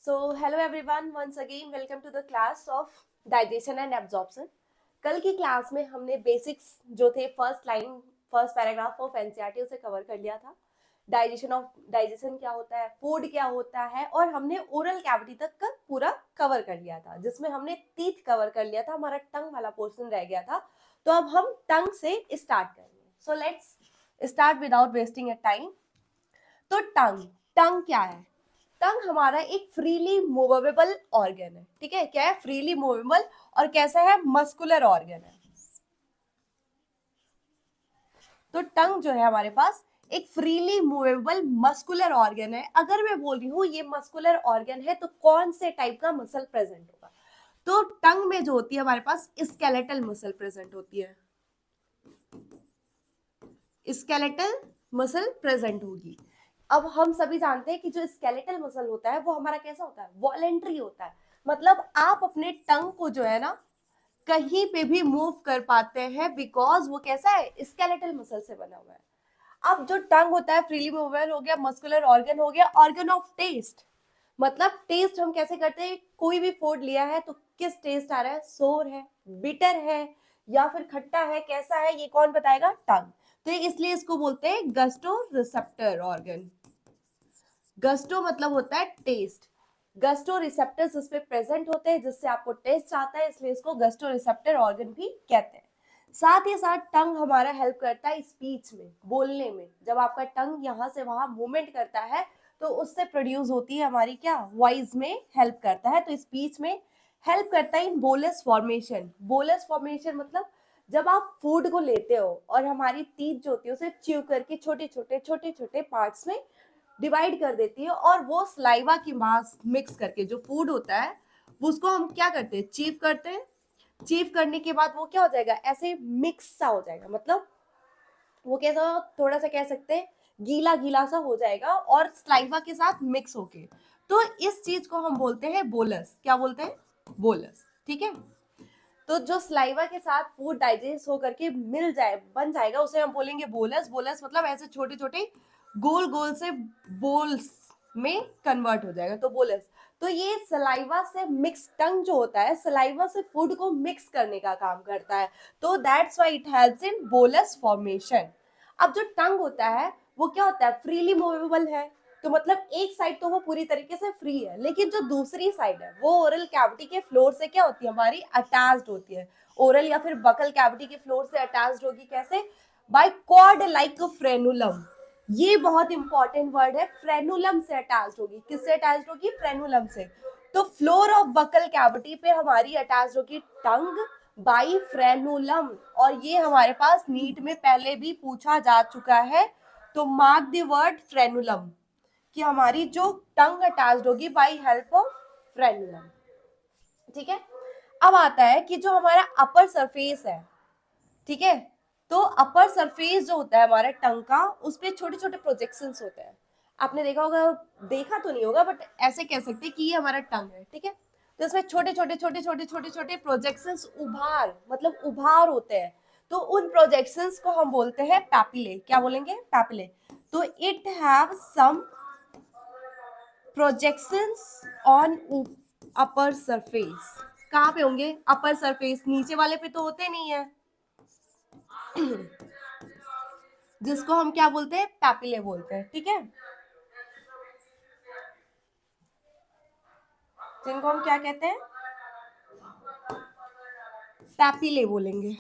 So, hello everyone, once again welcome to the class of digestion and absorption. कल की class में हमने basics जो थे फर्स्ट पैराग्राफ ऑफ एनसीईआरटी उसे कवर कर लिया था। डाइजेशन क्या होता है, फूड क्या होता है, और हमने ओरल कैविटी तक का पूरा कवर कर लिया था, जिसमें हमने टीथ कवर कर लिया था, हमारा टंग वाला पोर्शन रह गया था। तो अब हम टंग से स्टार्ट करेंगे। So let's start without wasting a time. तो टंग टंग क्या है? टंग हमारा एक फ्रीली मूवेबल ऑर्गन है। ठीक है, क्या है? Freely movable. और कैसा है? मस्कुलर ऑर्गन है। तो टंग जो है हमारे पास एक फ्रीली मूवेबल मस्कुलर ऑर्गन है। अगर मैं बोल रही हूँ ये मस्कुलर ऑर्गन है, तो कौन से टाइप का मसल प्रेजेंट होगा? तो टंग में जो होती है हमारे पास स्केलेटल मसल प्रेजेंट होती है। स्केलेटल मसल प्रेजेंट होगी। अब हम सभी जानते हैं कि जो स्केलेटल मसल होता है वो हमारा कैसा होता है? वॉलेंट्री होता है। मतलब आप अपने टंग को जो है ना कहीं पे भी मूव कर पाते हैं, बिकॉज वो कैसा है? स्केलेटल मसल से बना हुआ है। अब जो टंग होता है फ्रीली मूवेबल हो गया, मस्कुलर ऑर्गन हो गया, ऑर्गन ऑफ टेस्ट। मतलब टेस्ट हम कैसे करते हैं? कोई भी फूड लिया है तो किस टेस्ट आ रहा है? सोर है, बिटर है, या फिर खट्टा है, कैसा है, ये कौन बताएगा? टंग। तो इसलिए इसको बोलते हैं गस्टो रिसेप्टर ऑर्गन। गस्टो मतलब होता है टेस्ट। गस्टो रिसेप्टर्स उस पे प्रेजेंट होते हैं जिससे आपको टेस्ट आता है, इसलिए इसको गस्टो रिसेप्टर ऑर्गन भी कहते हैं। साथ ही साथ टंग हमारा हेल्प करता है स्पीच में, बोलने में। जब आपका टंग यहाँ से वहां मूवमेंट करता है तो उससे प्रोड्यूस होती है हमारी क्या? वॉइस में हेल्प करता है। तो स्पीच में हेल्प करता है इन बोलस फॉर्मेशन। बोलस फॉर्मेशन मतलब जब आप फूड को लेते हो और हमारी टीथ जो होती है उसे च्यू करके छोटे छोटे पार्ट्स में डिवाइड कर देती है, और वो स्लाइवा की मास मिक्स करके जो फूड होता है उसको हम क्या करते हैं? चीव करते हैं। चीव करने के बाद वो क्या हो जाएगा? ऐसे मिक्स सा हो जाएगा। मतलब वो कैसा? थोड़ा सा कह सकते हैं गीला गीला सा हो जाएगा और स्लाइवा के साथ मिक्स होके। तो इस चीज को हम बोलते हैं बोलस। क्या बोलते हैं? बोलस। ठीक है। तो जो स्लाइवा के साथ फूड डाइजेस्ट होकर के मिल जाए, बन जाएगा, उसे हम बोलेंगे बोलस। बोलस मतलब ऐसे छोटे छोटे गोल गोल से बोल्स में कन्वर्ट हो जाएगा, तो बोलस। तो ये सलाइवा से मिक्स, टंग जो होता है सलाइवा से फूड को मिक्स करने का काम करता है। तो that's why it helps in bolus formation. अब जो टंग होता है वो क्या होता है? फ्रीली मूवेबल है। तो मतलब एक साइड तो वो पूरी तरीके से फ्री है, लेकिन जो दूसरी साइड है वो ओरल कैविटी के फ्लोर से क्या होती है? हमारी अटैच्ड होती है। ओरल या फिर बकल कैविटी के फ्लोर से अटैच्ड होगी। कैसे? By cord like frenulum. ये बहुत इंपॉर्टेंट वर्ड है। फ्रेनुलम से अटैच्ड होगी। किससे अटैच्ड होगी? फ्रेनुलम से। तो फ्लोर ऑफ बकल कैविटी पे हमारी अटैच्ड होगी टंग बाई फ्रेनुलम। और ये हमारे पास नीट में पहले भी पूछा जा चुका है। तो मार्क द वर्ड फ्रेनुलम, कि हमारी जो टंग अटैच्ड होगी बाय हेल्प ऑफ फ्रेनुलम। ठीक है। अब आता है कि जो हमारा अपर सरफेस है, ठीक है, तो अपर सरफेस जो होता है हमारे टंग का, उस पर छोटे छोटे प्रोजेक्शंस होते हैं। आपने देखा होगा, देखा तो नहीं होगा, बट ऐसे कह सकते हैं कि ये हमारा टंग है। ठीक है। तो इसमें छोटे छोटे प्रोजेक्शंस, उभार, मतलब उभार होते हैं। तो उन प्रोजेक्शंस को हम बोलते हैं पैपिले। क्या बोलेंगे? पैपिले। तो it have some projections on upper surface. कहाँ पे होंगे? Upper surface. नीचे वाले पे तो होते नहीं है, जिसको हम क्या बोलते हैं? पैपिले बोलते हैं। ठीक है। जिनको हम क्या कहते हैं? पैपिले बोलेंगे।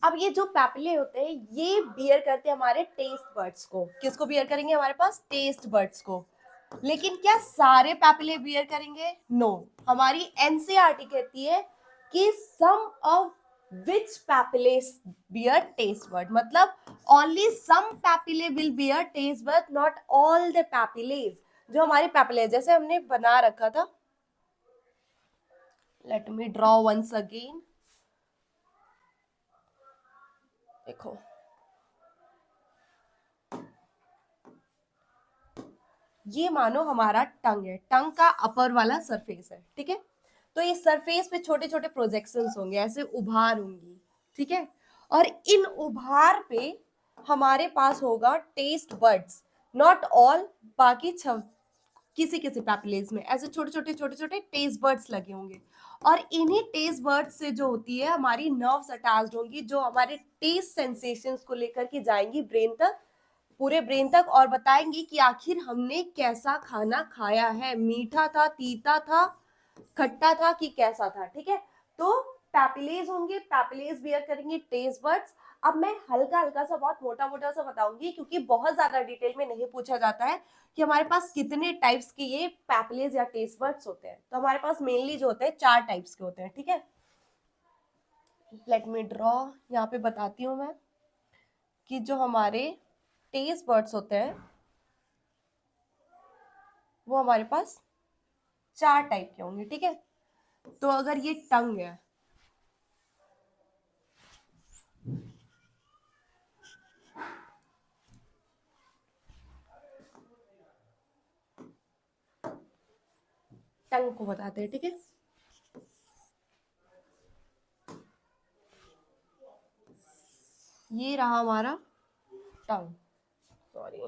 अब ये जो पैपिले होते हैं ये बियर करते हैं हमारे टेस्ट बर्ड्स को। किसको बियर करेंगे? हमारे पास टेस्ट बर्ड्स को। लेकिन क्या सारे पैपिले बियर करेंगे? नो। हमारी एनसीईआरटी कहती है कि some of which papillae bear taste bud. मतलब only some papillae will bear taste bud, not all the papillae. जो हमारे पैपिले जैसे हमने बना रखा था, let me draw once again. देखो, ये मानो हमारा टंग है, टंग का अपर वाला सरफेस है। ठीक है। तो इस सरफेस पे छोटे छोटे प्रोजेक्शंस होंगे, ऐसे उभार होंगी। ठीक है। और इन उभार पे हमारे पास होगा टेस्ट बर्ड्स, नॉट ऑल, बाकी किसी किसी पैपिलेज में ऐसे छोटे छोटे टेस्ट बर्ड्स लगे होंगे, और इन्हीं टेस्ट बर्ड्स से जो होती है हमारी नर्व्स अटैच्ड होंगी, जो हमारे टेस्ट सेंसेशंस को लेकर के जाएंगी ब्रेन तक, पूरे ब्रेन तक, और बताएंगी कि आखिर हमने कैसा खाना खाया है, मीठा था, तीता था, खट्टा था कि कैसा था। ठीक है, तो पैपिलेज होंगे, पैपिलेज बियर करेंगे टेस्ट बर्ड्स। अब मैं हल्का हल्का सा, बहुत मोटा मोटा सा बताऊंगी, क्योंकि बहुत ज्यादा डिटेल में नहीं पूछा जाता है कि हमारे पास कितने टाइप्स के ये पैपिलेज या टेस्ट बर्ड्स होते हैं। तो हमारे पास मेनली जो होते हैं 4 टाइप्स के होते हैं। ठीक है, लेट मी ड्रॉ, यहाँ पे बताती हूँ मैं कि जो हमारे टेस्ट बर्ड्स होते हैं वो हमारे पास 4 टाइप के होंगे। ठीक है, तो अगर ये टंग है, टंग को बताते हैं। ठीक है, ये रहा हमारा टंग, सॉरी,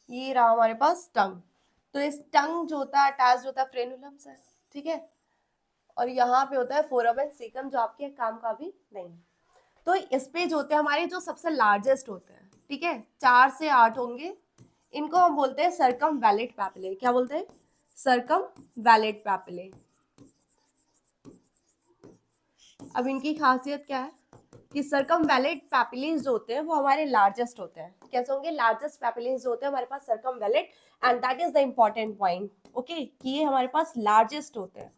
ये रहा हमारे पास टंग। तो इस टंग जो होता है अटैच होता है फ्रेनुलम से। ठीक है, और यहाँ पे होता है फोरम एंड सीकम, जो आपके काम का भी नहीं। तो इस पे जो होते हैं हमारे, जो सबसे लार्जेस्ट होते हैं, ठीक है, 4 से 8 होंगे, इनको हम बोलते हैं सरकम वैलिड पैपिले। क्या बोलते हैं? सरकम वैलिड पैपिले। अब इनकी खासियत क्या है कि सर्कम वैलिड पैपिलेज जो होते हैं वो हमारे लार्जेस्ट होते हैं। कैसे होंगे? लार्जेस्ट पैपिलेज जो होते हैं हमारे पास circumvallate, and that is the important point, okay, कि ये हमारे पास लार्जेस्ट होते हैं।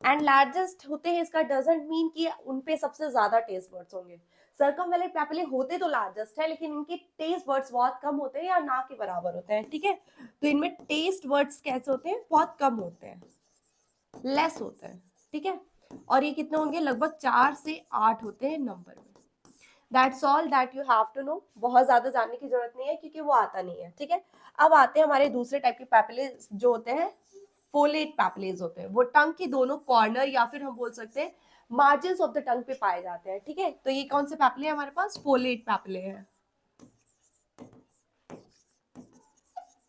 एंड लार्जेस्ट होते हैं इसका डजंट मीन कि उनपे सबसे ज्यादा टेस्ट बर्ड्स होंगे। सर्कम वैलिड पैपिले होते तो लार्जेस्ट है, लेकिन इनके टेस्ट बर्ड्स बहुत कम होते हैं या ना के बराबर होते हैं। ठीक है, तो इनमें टेस्ट बर्ड्स कैसे होते हैं? बहुत कम होते हैं, लेस होते हैं। ठीक है, और ये कितने होंगे? लगभग 4 से 8 होते हैं नंबर में। That's all that you have to know. बहुत ज्यादा जानने की जरूरत नहीं है क्योंकि वो आता नहीं है। ठीक है, अब आते हैं हमारे दूसरे टाइप के पैपिलेज जो होते हैं फोलेट पैपिलेज होते हैं। वो टंग के दोनों कॉर्नर या फिर हम बोल सकते हैं मार्जिन ऑफ द टंग पे पाए जाते हैं। ठीक है, तो ये कौन से पैपिले हैं हमारे पास? फोलेट पैपिले हैं।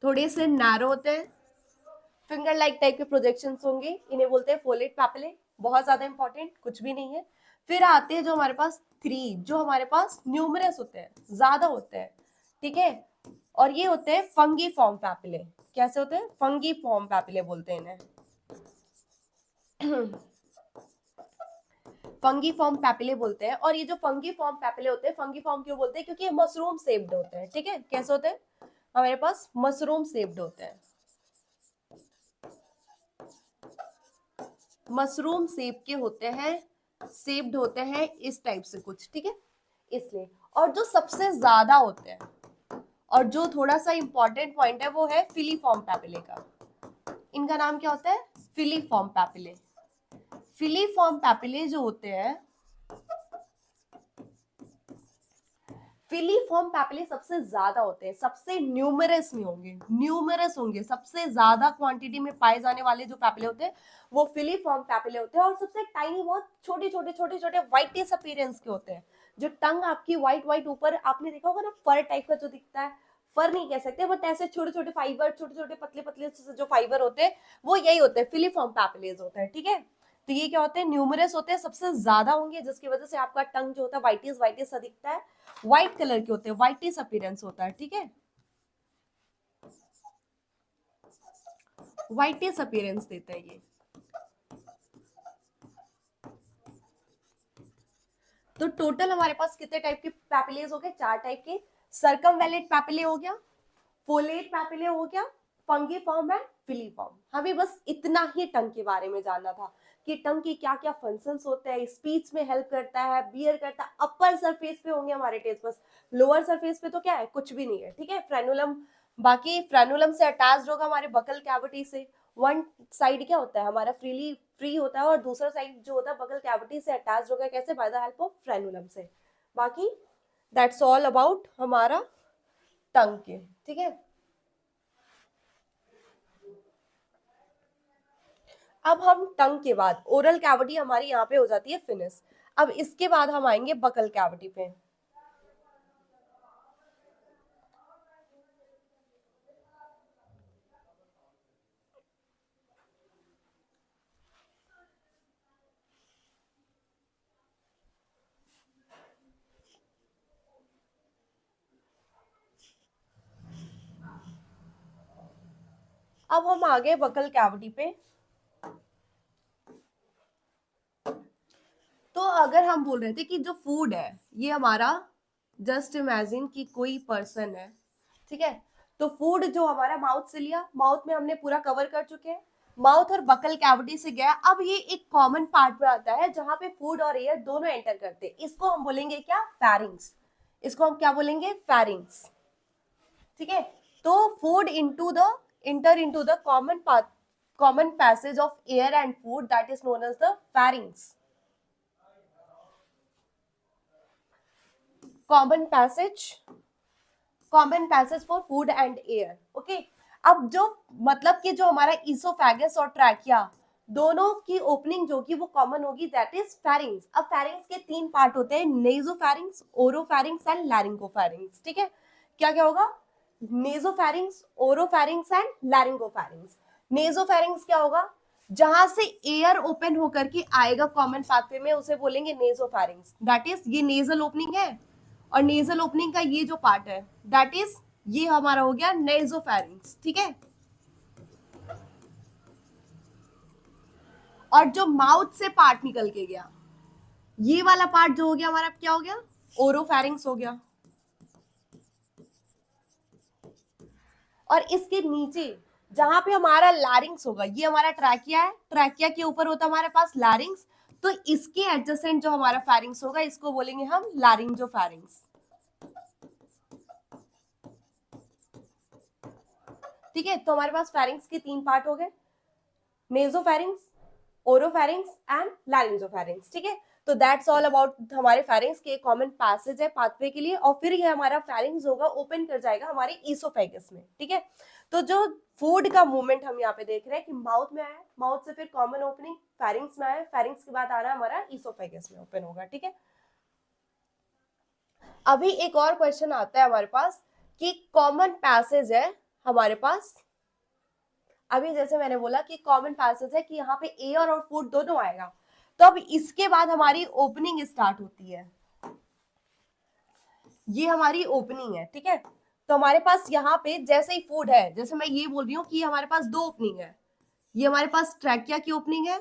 थोड़े से नैरो होते हैं, फिंगर लाइक टाइप के प्रोजेक्शंस होंगे, इन्हें बोलते हैं फोलेट पैपिले। बहुत ज्यादा इंपॉर्टेंट कुछ भी नहीं है। फिर आते हैं जो हमारे पास 3, जो हमारे पास न्यूमरस होते हैं, ज्यादा होते हैं। ठीक है, और ये होते हैं फंगी फॉर्म पैपिले। कैसे होते हैं? फंगी फॉर्म पैपिले बोलते हैं इन्हें। फंगी फॉर्म पैपिले बोलते हैं। और ये जो फंगी फॉर्म पैपिले होते हैं, फंगी फॉर्म क्यों बोलते हैं? क्योंकि ये मशरूम शेप्ड होते हैं। ठीक है, कैसे होते हैं? हमारे पास मशरूम शेप्ड होते हैं, मशरूम शेप के होते हैं, शेप्ड होते हैं इस टाइप से कुछ। ठीक है, इसलिए। और जो सबसे ज्यादा होते हैं, और जो थोड़ा सा इंपॉर्टेंट पॉइंट है, वो है फिलीफॉर्म पैपिले का। इनका नाम क्या होता है? Filiform papillae. फिलीफॉर्म पैपिले जो होते हैं, फिलीफॉर्म पैपिले सबसे ज्यादा होते हैं, सबसे न्यूमरस में होंगे, न्यूमरस होंगे, सबसे ज्यादा क्वांटिटी में पाए जाने वाले जो पैपिले होते हैं वो फिलीफॉर्म पैपिले होते हैं। और सबसे टाइनी, बहुत छोटे छोटे छोटे छोटे व्हाइटिश अपीयरेंस के होते हैं। जो टंग आपकी व्हाइट व्हाइट ऊपर आपने देखा होगा ना, फर टाइप का जो दिखता है, फर नहीं कह सकते, बट ऐसे छोटे छोटे फाइबर, छोटे छोटे पतले पतले जो फाइबर होते हैं वो यही होते हैं, फिलीफॉर्म पैपिलेज होते हैं। ठीक है, तो ये क्या होते हैं? न्यूमरस होते हैं, सबसे ज्यादा होंगे, जिसकी वजह से आपका टंग जो होता है व्हाइटिश व्हाइटिश सा दिखता है, व्हाइट कलर के होते हैं, व्हाइटिश अपीयरेंस होता है। ठीक है, व्हाइटिश अपीयरेंस देता है ये। तो टोटल हमारे पास कितने टाइप के पैपिलेज हो गए? 4 टाइप के। सर्कमवैलेंट पैपिले हो गया, फोलेट पैपिले हो गया, फंगिफॉर्म एंड फिलीफॉर्म। हमें बस इतना ही टंग के बारे में जानना था कि टंग के क्या क्या फंक्शंस होते हैं, स्पीच में हेल्प करता है, बियर करता है, अपर सरफेस पे होंगे हमारे टेस्ट बस, लोअर सरफेस पे तो क्या है? कुछ भी नहीं है। ठीक है, फ्रेनुलम, बाकी फ्रेनुलम से अटैच्ड होगा हमारे बकल कैविटी से। वन साइड क्या होता है हमारा? फ्रीली फ्री होता है, और दूसरा साइड जो होता है बकल कैविटी से अटैच्ड होगा। कैसे? By the help of frenulum से। बाकी दैट्स ऑल अबाउट हमारा टंग के। ठीक है, अब हम टंग के बाद ओरल कैविटी हमारी यहाँ पे हो जाती है फिनिश। अब इसके बाद हम आएंगे बकल कैविटी पे। अब हम आ गए बकल कैविटी पे। तो अगर हम बोल रहे थे कि जो फूड है ये हमारा, जस्ट इमेजिन कि कोई पर्सन है, ठीक है, तो फूड जो हमारा माउथ से लिया, माउथ में हमने पूरा कवर कर चुके हैं, माउथ और बकल कैविटी से गया, अब ये एक कॉमन पार्ट में आता है जहां पे फूड और एयर दोनों एंटर करते हैं, इसको हम बोलेंगे क्या, फेरिंग्स। इसको हम क्या बोलेंगे, फेरिंग्स, ठीक है। तो food into the inter into the common passage of air and food, that is known as the pharynx. Common passage for food and air, okay. अब जो मतलब कि जो हमारा ईसोफेगस और ट्रैकिया दोनों की ओपनिंग जो की वो कॉमन होगी, दैट इज फेरिंग्स। अब फेरिंग्स के तीन पार्ट होते हैं, नेजोफेरिंग्स, ओरोफेरिंग्स एंड लैरिंगोफेरिंग्स, ठीक है। क्या क्या होगा, नेजोफेरिंग्स, ओरोफेरिंग्स एंड लैरिंगोफेरिंग्स। नेजोफेरिंग्स क्या होगा, जहां से एयर ओपन होकर के आएगा कॉमन पाथवे में, उसे बोलेंगे नेजोफेरिंग्स, दैट इज ये नेजल ओपनिंग है, और नेजल ओपनिंग का ये जो पार्ट है दैट इज ये हमारा हो गया नेजोफेरिंग्स, ठीक है। और जो माउथ से पार्ट निकल के गया, ये वाला पार्ट जो हो गया हमारा क्या हो गया, ओरोफेरिंग्स हो गया। और इसके नीचे जहां पे हमारा लैरिंग्स होगा, ये हमारा ट्रैकिया है, ट्रैकिया के ऊपर होता है हमारे पास लैरिंग्स, तो इसके एडजेसेंट जो हमारा फेरिंग्स होगा इसको बोलेंगे हम लैरिंजोफेरिंग्स, ठीक है। तो हमारे पास फेरिंग्स के तीन पार्ट हो गए, नेजोफेरिंग्स, ओरोफेरिंग्स एंड लैरिंजोफेरिंग्स, ठीक है। तो दैट्स ऑल अबाउट हमारे फेरिंग्स के कॉमन पैसेज है पाथवे के लिए, और फिर ये हमारा फेरिंग्स होगा ओपन कर जाएगा हमारे ईसोफेगस में, ठीक है। तो जो फूड का मूवमेंट हम यहाँ पे देख रहे हैं कि माउथ में आया, माउथ से फिर कॉमन ओपनिंग फेरिंग्स में आया, फेरिंग्स के बाद आ रहा है हमारा ईसोफेगस में ओपन होगा, ठीक है। अभी एक और क्वेश्चन आता है हमारे पास कि कॉमन पैसेज है हमारे पास, अभी जैसे मैंने बोला कि कॉमन पैसेज है कि यहाँ पे एयर और फूड दोनों आएगा, तो अब इसके बाद हमारी ओपनिंग स्टार्ट होती है, ये हमारी ओपनिंग है, ठीक है। तो हमारे पास यहाँ पे जैसे ही फूड है, जैसे मैं ये बोल रही हूँ कि हमारे पास दो ओपनिंग है, ये हमारे पास ट्रैकिया की ओपनिंग है,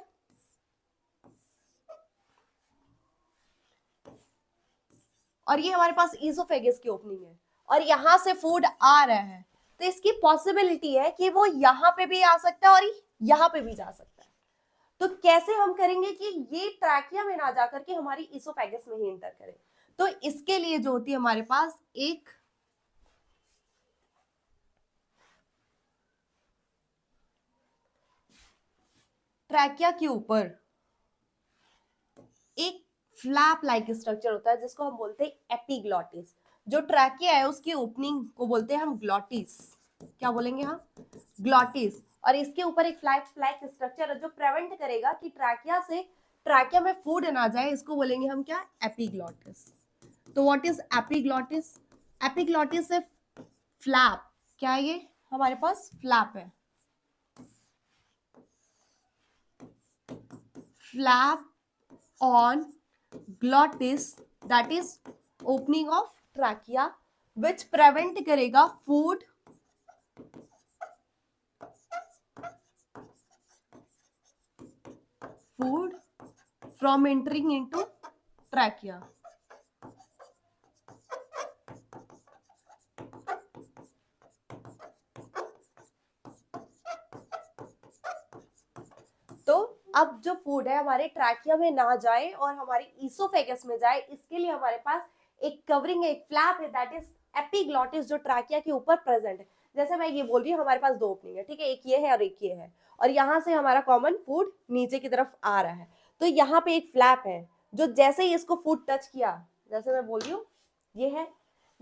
और ये हमारे पास ईसोफेगस की ओपनिंग है, और यहां से फूड आ रहा है, तो इसकी पॉसिबिलिटी है कि वो यहाँ पे भी आ सकता है और यहाँ पे भी जा सकता है। तो कैसे हम करेंगे कि ये ट्रैकिया में ना जाकर के हमारी ईसोफेगस में ही एंटर करे, तो इसके लिए जो होती है हमारे पास एक ट्रैकिया के ऊपर एक फ्लैप लाइक स्ट्रक्चर होता है जिसको हम बोलते हैं एपिग्लॉटिस। जो ट्रैकिया है उसकी ओपनिंग को बोलते हैं हम ग्लॉटिस, क्या बोलेंगे हम, ग्लॉटिस। और इसके ऊपर एक फ्लैप लाइक स्ट्रक्चर है जो प्रिवेंट करेगा कि ट्रैकिया में फूड ना जाए, इसको बोलेंगे हम क्या, एपिग्लॉटिस। तो व्हाट इज एपिग्लॉटिस, एपिग्लॉटिस से फ्लैप, क्या है ये, हमारे पास फ्लैप है, flap on glottis, that is opening of trachea, which prevent करेगा food from entering into trachea। तो अब जो फूड है हमारे ट्रैकिया में ना जाए और हमारे ईसोफेगस में जाए, इसके लिए हमारे पास एक कवरिंग, एक फ्लैप है, दैट इज एपिग्लॉटिस, जो ट्रैकिया के ऊपर प्रेजेंट है। जैसे मैं ये बोल रही हूँ हमारे पास दो ओपनिंग है, ठीक है, एक ये है और एक ये है, और यहाँ से हमारा कॉमन फूड नीचे की तरफ आ रहा है, तो यहाँ पे एक फ्लैप है जो जैसे ही इसको फूड टच किया, जैसे मैं बोल रही हूँ ये है,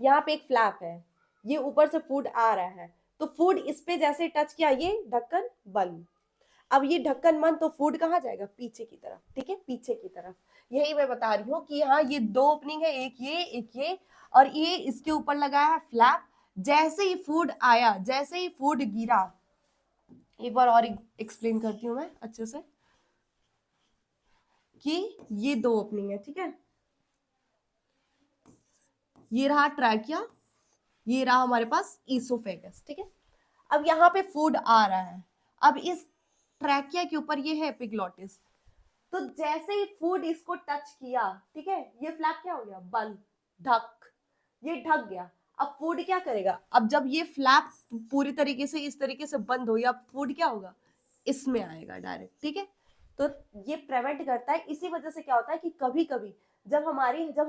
यहाँ पे एक फ्लैप है, ये ऊपर से फूड आ रहा है, तो फूड इस पे जैसे टच किया ये ढक्कन बंद। अब ये ढक्कन बंद तो फूड कहाँ जाएगा, पीछे की तरफ, ठीक है, पीछे की तरफ। यही मैं बता रही हूँ कि हाँ ये दो ओपनिंग है, एक ये और ये इसके ऊपर लगा है फ्लैप। जैसे ही फूड आया, जैसे ही फूड गिरा, एक बार और एक्सप्लेन करती हूँ मैं अच्छे से कि ये दो ओपनिंग है, ठीक है। ये रहा ट्रैकिया, ये रहा हमारे पास ईसोफेगस, ठीक है। अब यहाँ पे फूड आ रहा है, अब इस ट्रैकिया के ऊपर ये है एपिग्लॉटिस। तो जैसे ही फूड इसको टच किया, ठीक है, ये फ्लैप क्या हो गया, बंद, ढक, ये ढक गया। अब फूड क्या करेगा, अब जब ये फ्लैप पूरी तरीके से इस तरीके से बंद हो गया, अब फूड क्या होगा, इसमें आएगा डायरेक्ट, ठीक है। तो ये प्रिवेंट करता है। इसी वजह से क्या होता है कि कभी कभी जब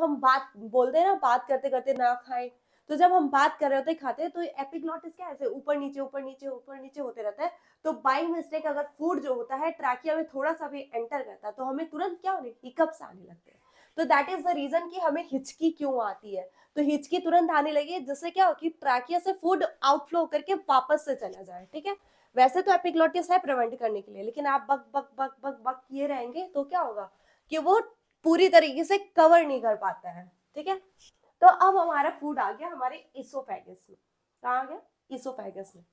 हम बात बोलते हैं ना, बात करते करते ना खाएं, तो जब हम बात कर रहे होते खाते हैं तो एपिग्लॉटिस क्या ऐसे ऊपर नीचे ऊपर नीचे ऊपर नीचे होते रहता है। तो बाई मिस्टेक अगर फूड जो होता है ट्रैकिया में थोड़ा सा भी एंटर करता है तो हमें तुरंत क्या होने, हिकअप्स आने लगते हैं। तो दैट इज द रीजन कि हमें हिचकी क्यों आती है। तो हिचकी तुरंत आने लगी जिससे क्या हो कि ट्रैकिया से फूड आउटफ्लो करके वापस से चला जाए, ठीक है। वैसे तो एपिग्लॉटिस है प्रिवेंट करने के लिए, लेकिन आप बक बक बक बक बक किए रहेंगे तो क्या होगा कि वो पूरी तरीके से कवर नहीं कर पाता है, ठीक है। तो अब हमारा फूड आ गया हमारे इसोफेगस में। कहाँ आ गया, इसोफेगस में।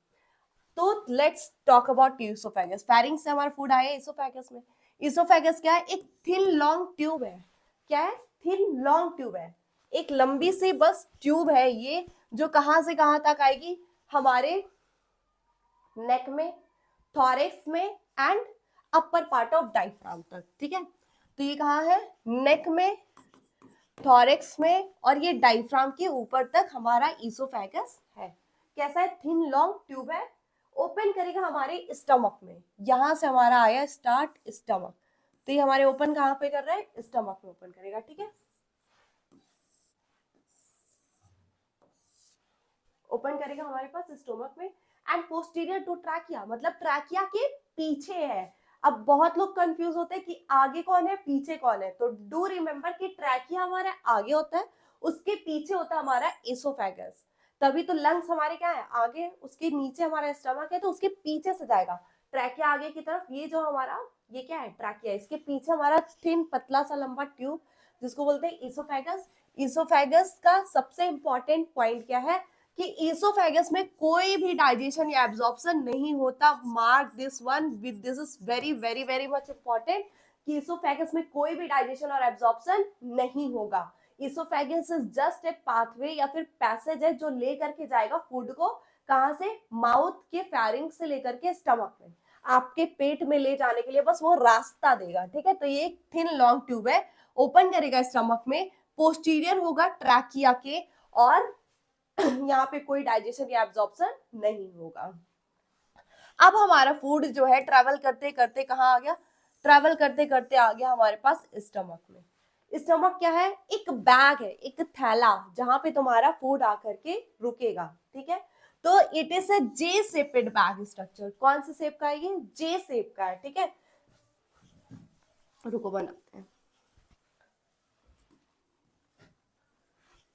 तो let's talk about oesophagus. Pharynx से हमारा फूड आया इसोफेगस में। इसोफेगस क्या है, एक थिन लॉन्ग ट्यूब है। क्या है, थिन लॉन्ग ट्यूब है, एक लंबी सी बस ट्यूब है ये, जो कहां से कहां तक आएगी, हमारे नेक में, थॉरेक्स में and upper part of diaphragm तक, ठीक है। तो ये कहाँ है, नेक में, थॉरेक्स में और ये डायफ्राम के ऊपर तक हमारा इसोफेगस है। कैसा है, थिन लॉन्ग ट्यूब है। ओपन करेगा हमारे स्टमक में, यहां से हमारा आया स्टार्ट स्टमक। तो ये हमारे ओपन कहां पे कर रहा है, स्टमक में ओपन करेगा, ठीक है। ओपन करेगा हमारे पास स्टोमक में एंड पोस्टीरियर टू ट्रैकिया, मतलब ट्रैकिया के पीछे है। अब बहुत लोग कंफ्यूज होते हैं कि आगे कौन है पीछे कौन है। तो डू रिमेम्बर कि ट्रैकिया हमारा आगे होता है, उसके पीछे होता है हमारा एसोफेगस। तभी तो लंग्स हमारे क्या है आगे, उसके नीचे हमारा स्टमक है तो उसके पीछे से जाएगा ट्रैकिया आगे की तरफ। ये जो हमारा ये क्या है ट्रैकिया, इसके पीछे हमारा थिन पतला सा लंबा ट्यूब जिसको बोलते हैं इसोफेगस। इसोफेगस का सबसे इंपॉर्टेंट पॉइंट क्या है कि इसोफेगस में कोई भी डाइजेशन या एब्जॉर्प्शन नहीं होता। Mark this one with, this is very very very much important कि इसोफेगस में कोई भी डाइजेशन और एब्जॉर्प्शन नहीं होगा। Oesophagus is just a pathway या फिर पैसेज है जो ले करके जाएगा फूड को, कहां से, माउथ के फैरिंग से लेकर के स्टमक में, आपके पेट में ले जाने के लिए बस वो रास्ता देगा, ठीक है। तो ये एक थिन लॉन्ग ट्यूब है, ओपन करेगा स्टमक में, पोस्टीरियर होगा ट्रैकिया के, और यहाँ पे कोई डाइजेशन या एब्जॉर्प्शन नहीं होगा। अब हमारा फूड जो है ट्रेवल करते करते कहाँ आ गया, ट्रेवल करते करते आ गया हमारे पास स्टमक में। स्टमक क्या है, एक बैग है, एक थैला जहां पे तुम्हारा फूड आकर के रुकेगा, ठीक है। तो it is a J shaped bag structure. कौन से शेप का है ये, जे शेप का है, ठीक है। रुको बनाते हैं।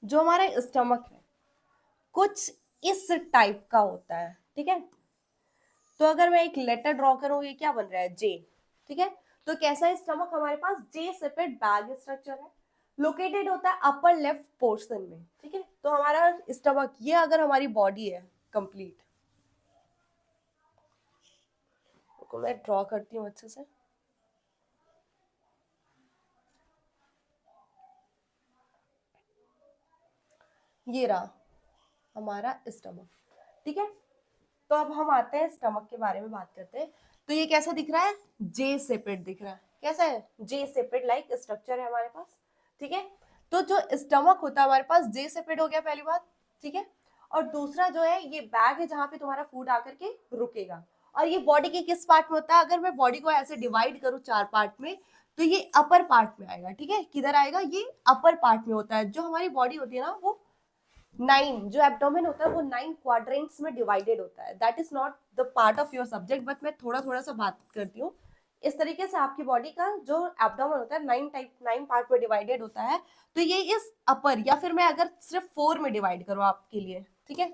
जो हमारा स्टमक है कुछ इस टाइप का होता है, ठीक है। तो अगर मैं एक लेटर ड्रॉ करूं, ये क्या बन रहा है, जे, ठीक है। तो कैसा है स्टमक हमारे पास, जे सेपेड बैग स्ट्रक्चर है, लोकेटेड होता है अपर लेफ्ट पोर्शन में, ठीक है। तो हमारा स्टमक, ये अगर हमारी बॉडी है कंप्लीट, तो मैं ड्रॉ करती हूँ अच्छे से। ये रहा हमारा स्टमक, ठीक है। तो अब हम आते हैं स्टमक के बारे में बात करते हैं। तो ये कैसा दिख रहा है, जे सेपेड दिख रहा है। कैसा है, जे सेपेड लाइक स्ट्रक्चर है हमारे पास, ठीक है। तो जो स्टमक होता है हमारे पास जे सेपेड हो गया पहली बात, ठीक है। और दूसरा जो है ये बैग है जहां पे तुम्हारा फूड आकर के रुकेगा। और ये बॉडी के किस पार्ट में होता है, अगर मैं बॉडी को ऐसे डिवाइड करूं चार पार्ट में, तो ये अपर पार्ट में आएगा, ठीक है। किधर आएगा, ये अपर पार्ट में होता है। जो हमारी बॉडी होती है ना वो 9, जो एब्डोमेन होता है वो 9 क्वाड्रेंट्स में डिवाइडेड होता है। That is not the part of your subject, but मैं थोड़ा थोड़ा सा बात करती हूँ। इस तरीके से आपकी बॉडी का जो एब्डोमेन होता है 9 पार्ट में डिवाइडेड होता है। तो ये इस अपर, या फिर मैं अगर सिर्फ 4 में डिवाइड करूँ आपके लिए, ठीक है।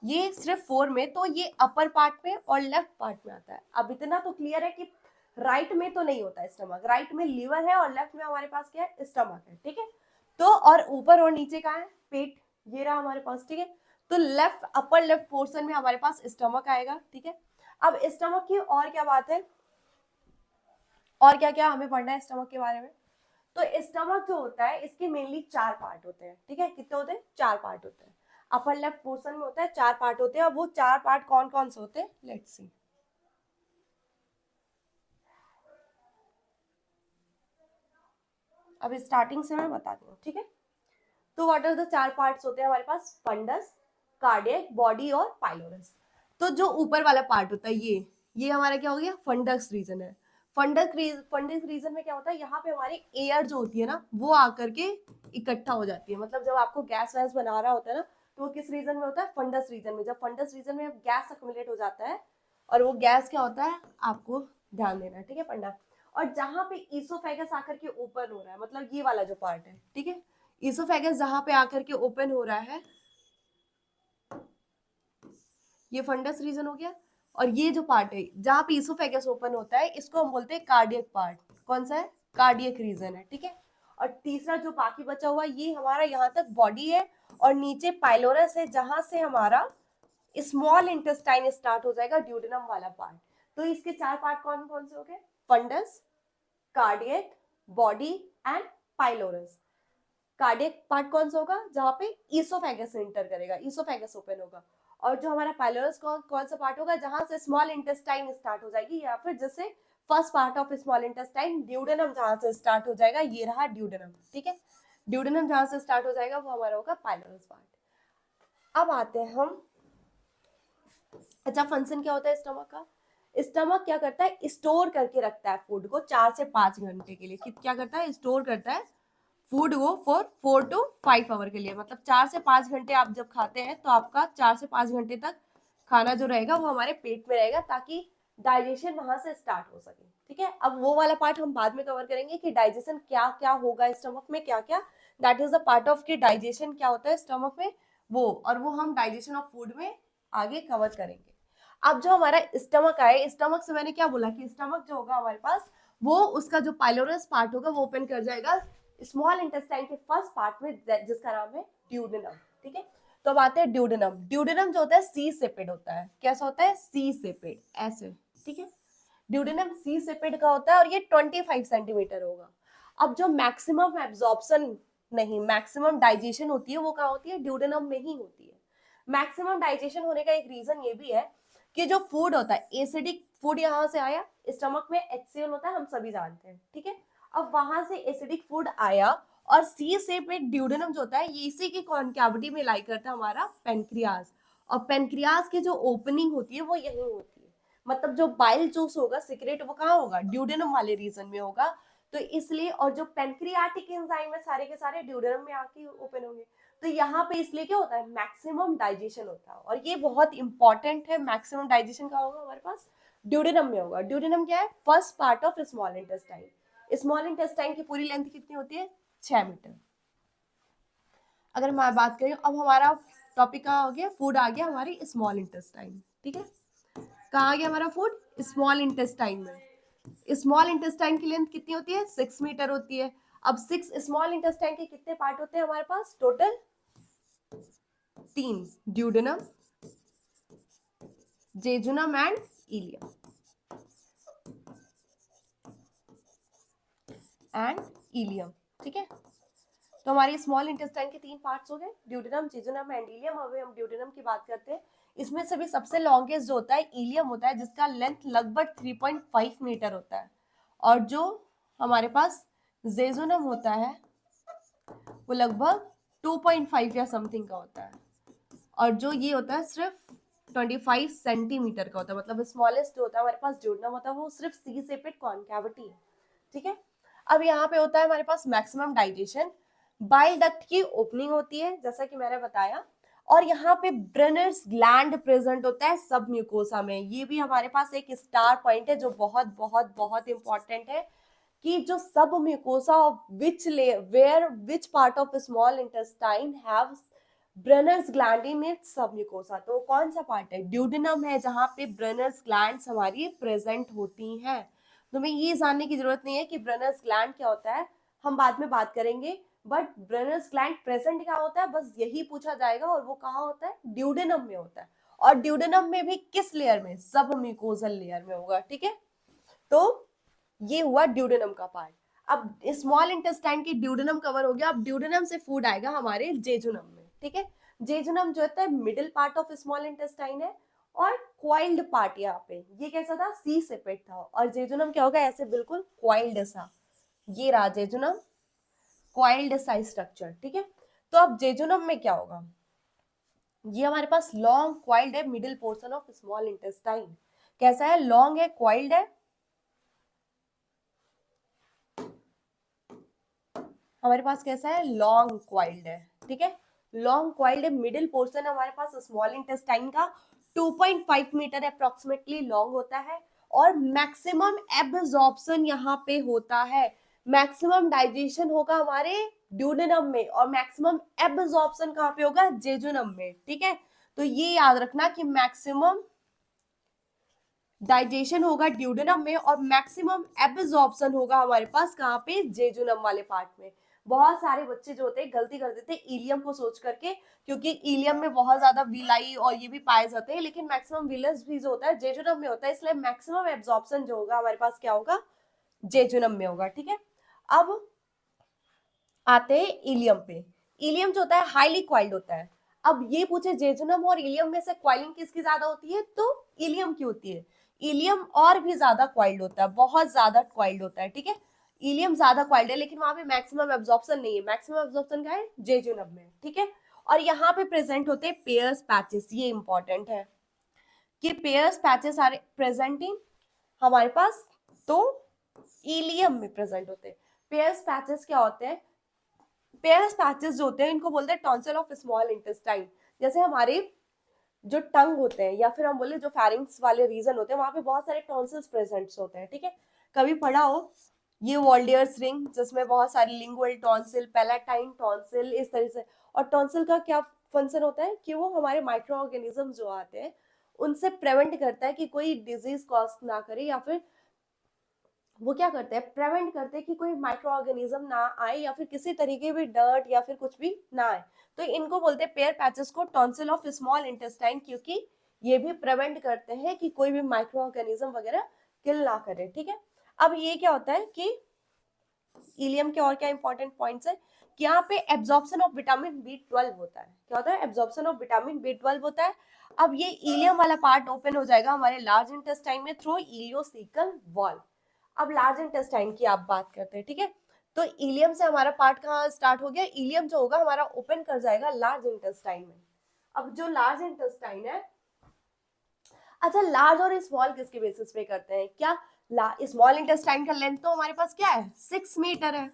ये सिर्फ 4 में, तो ये अपर पार्ट में और लेफ्ट पार्ट में आता है। अब इतना तो क्लियर है कि राइट में तो नहीं होता है स्टमक, राइट में लीवर है और लेफ्ट में हमारे पास क्या है, स्टमक है, ठीक है। तो और ऊपर और नीचे कहाँ है, पेट, ये रहा हमारे पास, ठीक है। तो लेफ्ट, अपर लेफ्ट पोर्शन में हमारे पास स्टमक आएगा, ठीक है। अब स्टमक की और क्या बात है, और क्या क्या हमें पढ़ना है स्टमक के बारे में। तो स्टमक जो होता है इसके मेनली 4 पार्ट होते हैं, ठीक है। कितने होते हैं, 4 पार्ट होते हैं। अपर लेफ्ट पोर्शन में होता है 4 पार्ट होते हैं, और वो 4 पार्ट कौन कौन से होते हैं, लेट्स सी। अब स्टार्टिंग से मैं बताती हूँ, ठीक है। तो व्हाट आर द 4 पार्ट्स होते हैं हमारे पास, फंडस, कार्डियक, बॉडी और पाइलोरस। तो जो ऊपर वाला पार्ट होता है ये हमारा क्या हो गया, फंडस रीजन है। फंडस रीजन में क्या होता है, यहाँ पे हमारी एयर जो होती है ना वो आकर के इकट्ठा हो जाती है। मतलब जब आपको गैस वैस बना रहा होता है ना, तो वो किस रीजन में होता है, फंडस रीजन में। जब फंडस रीजन में गैस अक्यूमुलेट हो जाता है, और वो गैस क्या होता है, आपको ध्यान देना है, ठीक है, पढ़ना। और जहां पे ईसोफेगस आकर के ओपन हो रहा है, मतलब ये वाला जो पार्ट है, ठीक है, ईसोफेगस जहां पे आकर के ओपन हो रहा है, ये फंडस रीजन हो गया। और ये जो पार्ट है जहां पे ईसोफेगस ओपन होता है, इसको हम बोलते हैं कार्डियक पार्ट। कौन सा है, कार्डियक रीजन है, ठीक है। और तीसरा जो बाकी बचा हुआ ये हमारा यहाँ तक बॉडी है, और नीचे पाइलोरस है जहां से हमारा स्मॉल इंटेस्टाइन स्टार्ट हो जाएगा, ड्यूडेनम वाला पार्ट। तो इसके 4 पार्ट कौन कौन से हो गए, fundus, cardiac, body and pylorus. Cardiac part कौन सा होगा, जहां पे ईसोफेगस एंटर करेगा, ईसोफेगस ओपन होगा। और जो हमारा पाइलोरस कौन सा पार्ट होगा, जहां से स्मॉल इंटेस्टाइन स्टार्ट हो जाएगी, या फिर जैसे first part of small intestine, duodenum जहां से स्टार्ट हो जाएगा, ये रहा ड्यूडेनम, ठीक है। ड्यूडेनम जहां से स्टार्ट हो जाएगा वो हमारा होगा पाइलोरस पार्ट। अब आते हैं हम, अच्छा फंक्शन क्या होता है स्टमक का। स्टमक क्या करता है, स्टोर करके रखता है फूड को 4 से 5 घंटे के लिए। क्या करता है, स्टोर करता है फूड को फॉर 4 to 5 आवर के लिए। मतलब 4 से 5 घंटे आप जब खाते हैं तो आपका 4 से 5 घंटे तक खाना जो रहेगा वो हमारे पेट में रहेगा, ताकि डाइजेशन वहां से स्टार्ट हो सके, ठीक है। अब वो वाला पार्ट हम बाद में कवर करेंगे कि डाइजेशन क्या क्या होगा स्टमक में, क्या क्या, that is the part of कि डाइजेशन क्या होता है स्टमक में, वो, और वो हम डाइजेशन ऑफ फूड में आगे कवर करेंगे। अब जो हमारा स्टमक आए, स्टमक से मैंने क्या बोला कि स्टमक जो होगा हमारे पास, वो उसका जो पाइलोरस पार्ट होगा वो ओपन कर जाएगा स्मॉल इंटेस्टाइन के फर्स्ट पार्ट में, जिसका नाम है ड्यूडेनम, ठीक है। तो अब आते हैं ड्यूडेनम। ड्यूडेनम जो होता है सी सेपेड होता है, कैसा होता है, सी सेपेड, ऐसे, ठीक है। ड्यूडेनम सी सेपेड का होता है, और ये 25 सेंटीमीटर होगा। अब जो मैक्सिमम एब्जॉर्प्शन, नहीं, मैक्सिमम डाइजेशन होती है वो कहाँ होती है, ड्यूडेनम में ही होती है। मैक्सिमम डाइजेशन होने का एक रीजन ये भी है कि जो फूड होता है, एसिडिक फूड यहाँ से आया, स्टमक में HCl होता है, हम सभी जानते हैं, ठीक है। अब वहां से एसिडिक फूड आया, और सी से पे ड्यूडेनम जो होता है ये इसी की कॉन्कैविटी में लाई करता है हमारा पेनक्रियाज। और पेनक्रियाज की जो ओपनिंग होती है वो यही होती है। मतलब जो बाइल जूस होगा सिक्रेट, वो कहाँ होगा, ड्यूडेनम वाले रीजन में होगा। तो इसलिए, और जो पेनक्रियाटिक एंजाइम है सारे के सारे ड्यूडेनम में आके ओपन होंगे। तो यहाँ पे इसलिए क्या होता है, मैक्सिमम डाइजेशन होता है। और ये बहुत इंपॉर्टेंट है, मैक्सिमम डाइजेशन का होगा हमारे पास, ड्यूडेनम में होगा। ड्यूडेनम क्या है, first part of small intestine. Small intestine की पूरी लेंथ कितनी होती है, 6 मीटर। अगर हम बात करें, अब हमारा टॉपिक कहाँ हो गया, फूड आ गया हमारी स्मॉल इंटेस्टाइन, ठीक है। कहाँ आ गया हमारा फूड, स्मॉल इंटेस्टाइन में। स्मॉल इंटेस्टाइन की लेंथ कितनी होती है, 6 मीटर होती है। अब 6 स्मॉल इंटेस्टाइन के कितने पार्ट होते हैं हमारे पास, total 3, duodenum, jejunum and ileum, ठीक है। तो हमारी स्मॉल इंटेस्टाइन के 3 पार्ट्स हो गए, ड्यूडेनम, जेजुनम एंड इलियम। अब हम ड्यूडेनम की बात करते हैं। इसमें से भी सबसे लॉन्गेस्ट जो होता है इलियम होता है, जिसका लेंथ लगभग 3.5 मीटर होता है। और जो हमारे पास जेजुनम होता है वो लगभग 2.5 या समथिंग का होता है। और जो ये होता है सिर्फ 25 सेंटीमीटर का होता है। मतलब स्मॉलेस्ट जो होता है हमारे पास ड्यूडेनम होता है वो सिर्फ सी सेपेड कॉन्कैविटी है, ठीक है। अब यहाँ पे होता है हमारे पास मैक्सिमम डाइजेशन, बाइल डक्ट की ओपनिंग होती है जैसा कि मैंने बताया। और यहाँ पे ब्रेनर्स ग्लैंड प्रेजेंट होता है सब म्यूकोसा में। ये भी हमारे पास एक स्टार पॉइंट है जो बहुत बहुत बहुत इंपॉर्टेंट है, कि जो सब mucosa of which part of small intestine have Brunner's gland in its submucosa, तो कौन सा पार्ट है? ड्यूडेनम है, जहां पे ब्रेनर्स ग्लैंड्स हमारी प्रेजेंट होती हैं। तुम्हें ये जानने की जरूरत नहीं है कि ब्रेनर्स ग्लैंड क्या होता है, हम बाद में बात करेंगे, बट ब्रेनर्स ग्लैंड प्रेजेंट क्या होता है बस यही पूछा जाएगा, और वो कहाँ होता है? ड्यूडेनम में होता है। और ड्यूडेनम में भी किस लेयर में? सबम्यूकोजल लेयर में होगा, ठीक है। तो ये हुआ ड्यूडेनम का पार्ट। अब स्मॉल इंटेस्टाइन की ड्यूडेनम कवर हो गया, अब ड्यूडेनम से फूड आएगा हमारे जेजुनम में, ठीक है। जेजुनम जो होता है middle part of small intestine है, और क्वाइल्ड पार्ट यहाँ पे ये कैसा था? सी सेपेट था, और जेजुनम क्या होगा? ऐसे बिल्कुल क्वाइल्ड सा, ये रहा जेजुनम, क्वाइल्ड सा स्ट्रक्चर, ठीक है। तो अब जेजुनम में क्या होगा? ये हमारे पास लॉन्ग क्वाइल्ड है middle portion of small intestine. कैसा है? लॉन्ग है, क्वाइल्ड है, हमारे पास कैसा है? लॉन्ग क्वाइल्ड है, ठीक है। लॉन्ग क्वाइल्ड है, मिडिल पोर्शन हमारे पास स्मॉल इंटेस्टाइन का 2.5 मीटर अप्रोक्सीमेटली लॉन्ग होता है, और मैक्सिमम एब्जॉर्प्शन यहाँ पे होता है। मैक्सिमम डाइजेशन होगा हमारे ड्यूडेनम में, और मैक्सिमम एब्जॉर्प्शन कहाँ पे होगा? जेजुनम में, ठीक है। तो ये याद रखना कि मैक्सिमम डाइजेशन होगा ड्यूडेनम में, और मैक्सिमम एब्जॉर्प्शन होगा हमारे पास कहाँ पे? जेजुनम वाले पार्ट में। बहुत सारे बच्चे जो होते हैं गलती कर देते हैं इलियम को सोच करके, क्योंकि इलियम में बहुत ज्यादा विलाई और ये भी पाए जाते हैं, लेकिन मैक्सिमम विलस भी जो होता है जेजुनम में होता है, इसलिए मैक्सिमम एब्जॉर्प्शन जो होगा हमारे पास क्या होगा? जेजुनम में होगा, ठीक है। अब आते हैं इलियम पे। इलियम जो होता है हाईली क्वाइल्ड होता है। अब ये पूछे जेजुनम और इलियम में से क्वाइलिंग किसकी ज्यादा होती है, तो इलियम की होती है। इलियम और भी ज्यादा क्वाइल्ड होता है, बहुत ज्यादा क्वाइल्ड होता है, ठीक है। इलियम ज्यादा क्वाइल्ड है, लेकिन वहां पे मैक्सिमम एब्जॉर्प्शन नहीं है, मैक्सिमम एब्जॉर्प्शन क्या है? जेजुनम में, ठीक है। और यहाँ पे प्रेजेंट होते हैं पेयर्स पैचेस, ये इंपॉर्टेंट है कि पेयर्स पैचेस आर प्रेजेंटिंग हमारे पास, तो इलियम में प्रेजेंट होते हैं। पेयर्स पैचेस क्या होते हैं? पेयर्स पैचेस जो होते हैं इनको बोलते हैं टॉन्सिल ऑफ स्मॉल इंटेस्टाइन। जैसे हमारे जो टंग होते हैं, या फिर हम बोले जो फैरिंग्स वाले रीजन होते हैं, वहां पे बहुत सारे टॉन्सिल्स प्रेजेंट होते हैं, ठीक है। कभी पढ़ा हो ये वॉल्डियर्स रिंग, जिसमें बहुत सारी लिंगुअल टॉन्सिल, पैलेटाइन टॉन्सिल, इस तरह से। और टॉन्सिल का क्या फंक्शन होता है कि वो हमारे माइक्रो ऑर्गेनिज्म जो आते हैं उनसे प्रिवेंट करता है कि कोई डिजीज कॉज ना करे, या फिर वो क्या करते हैं? प्रिवेंट करते हैं कि कोई माइक्रो ऑर्गेनिज्म ना आए, या फिर किसी तरीके भी डर्ट या फिर कुछ भी ना आए। तो इनको बोलते हैं पेयर पैचेस को टॉन्सिल ऑफ स्मॉल इंटेस्टाइन, क्योंकि ये भी प्रिवेंट करते हैं कि कोई भी माइक्रो ऑर्गेनिज्म वगैरह किल ना करे, ठीक है। अब ये क्या होता है कि इलियम के और क्या इंपॉर्टेंट पॉइंट्स है कि यहाँ पे एब्जॉर्प्शन ऑफ विटामिन B12 होता है। क्या होता है? एब्जॉर्प्शन ऑफ विटामिन B12 होता है। अब ये इलियम वाला पार्ट ओपन हो जाएगा हमारे लार्ज इंटेस्टाइन में थ्रू इलियोसिकल वॉल। अब लार्ज इंटेस्टाइन की आप बात करते हैं, ठीक है। तो इलियम से हमारा पार्ट कहाँ स्टार्ट हो गया? इलियम जो होगा हमारा ओपन कर जाएगा लार्ज इंटेस्टाइन में। अब जो लार्ज इंटेस्टाइन है, अच्छा लार्ज और स्मॉल किसके बेसिस पे करते हैं? क्या स्मॉल इंटेस्टाइन का लेंथ तो हमारे पास क्या है? 6 मीटर है,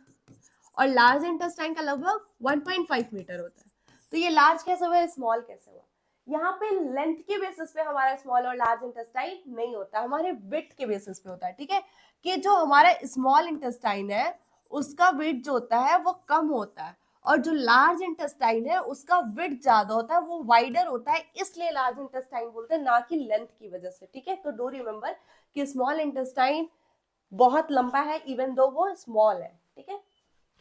और लार्ज इंटेस्टाइन का लगभग 1.5 मीटर होता है। तो ये लार्ज कैसे हुआ, स्मॉल कैसे हुआ? यहाँ पे लेंथ के बेसिस पे हमारा स्मॉल और लार्ज इंटेस्टाइन नहीं होता, हमारे विड्थ के बेसिस पे होता है, ठीक है। कि जो हमारा स्मॉल इंटेस्टाइन है उसका विड्थ जो होता है वो कम होता है, और जो लार्ज इंटेस्टाइन है उसका विड्थ ज्यादा होता है, वो वाइडर होता है, इसलिए लार्ज इंटेस्टाइन बोलते हैं, ना कि लेंथ की वजह से, ठीक है। तो डू रिमेंबर कि स्मॉल इंटेस्टाइन बहुत लंबा है इवन दो वो स्मॉल है, ठीक है,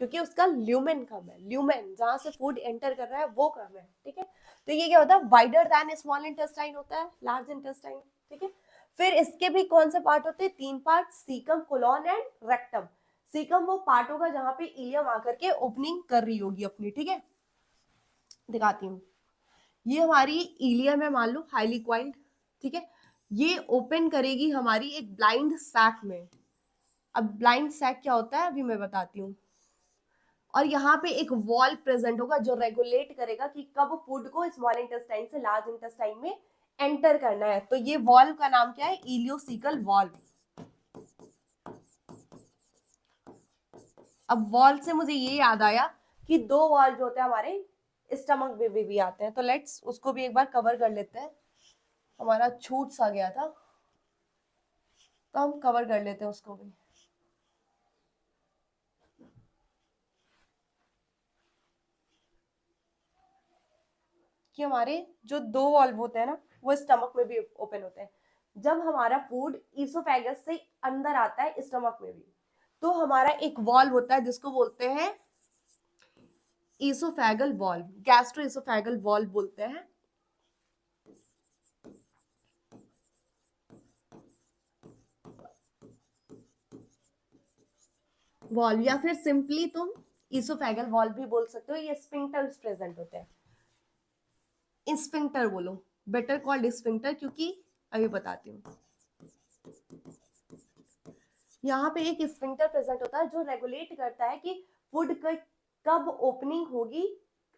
क्योंकि उसका ल्यूमेन कम है, ल्यूमेन जहां से फूड एंटर कर रहा है वो कम है, ठीक है। तो ये क्या होता है? वाइडर दैन स्मॉल इंटेस्टाइन होता है लार्ज इंटेस्टाइन, ठीक है। फिर इसके भी कौन से पार्ट होते हैं? 3 part, caecum, colon and rectum. Caecum वो पार्ट होगा जहां पे इलियम आकर के ओपनिंग कर रही होगी अपनी, ठीक है। दिखाती हूँ, ये हमारी इलियम है मान लो, हाईली क्वाइल्ड, ठीक है। ये ओपन करेगी हमारी एक ब्लाइंड सैक में। अब ब्लाइंड सैक क्या होता है अभी मैं बताती हूँ। और यहाँ पे एक वॉल प्रेजेंट होगा जो रेगुलेट करेगा कि कब फूड को स्मॉल इंटेस्टाइन से लार्ज इंटेस्टाइन में एंटर करना है। तो ये वॉल का नाम क्या है? Ileocaecal wall. अब वॉल से मुझे ये याद आया कि 2 वॉल जो होते हैं हमारे स्टमक में भी आते हैं, तो लेट्स उसको भी एक बार कवर कर लेते हैं। हमारा छूट सा गया था, तो हम कवर कर लेते हैं उसको भी। कि हमारे जो 2 वाल्व होते हैं ना वो स्टमक में भी ओपन होते हैं। जब हमारा फूड ईसोफेगस से अंदर आता है स्टमक में भी, तो हमारा एक वाल्व होता है जिसको बोलते हैं oesophageal valve, gastro oesophageal valve बोलते हैं। वाल्व या फिर सिंपली तुम ईसोफेगल वाल्व भी बोल सकते हो। ये स्फिंक्टर्स प्रेजेंट होते हैं। स्फिंक्टर बोलो, बेटर कॉल्ड स्फिंक्टर, क्योंकि अभी बताती हूँ। यहाँ पे एक स्फिंक्टर प्रेजेंट होता है जो रेगुलेट करता है कि फूड कब ओपनिंग होगी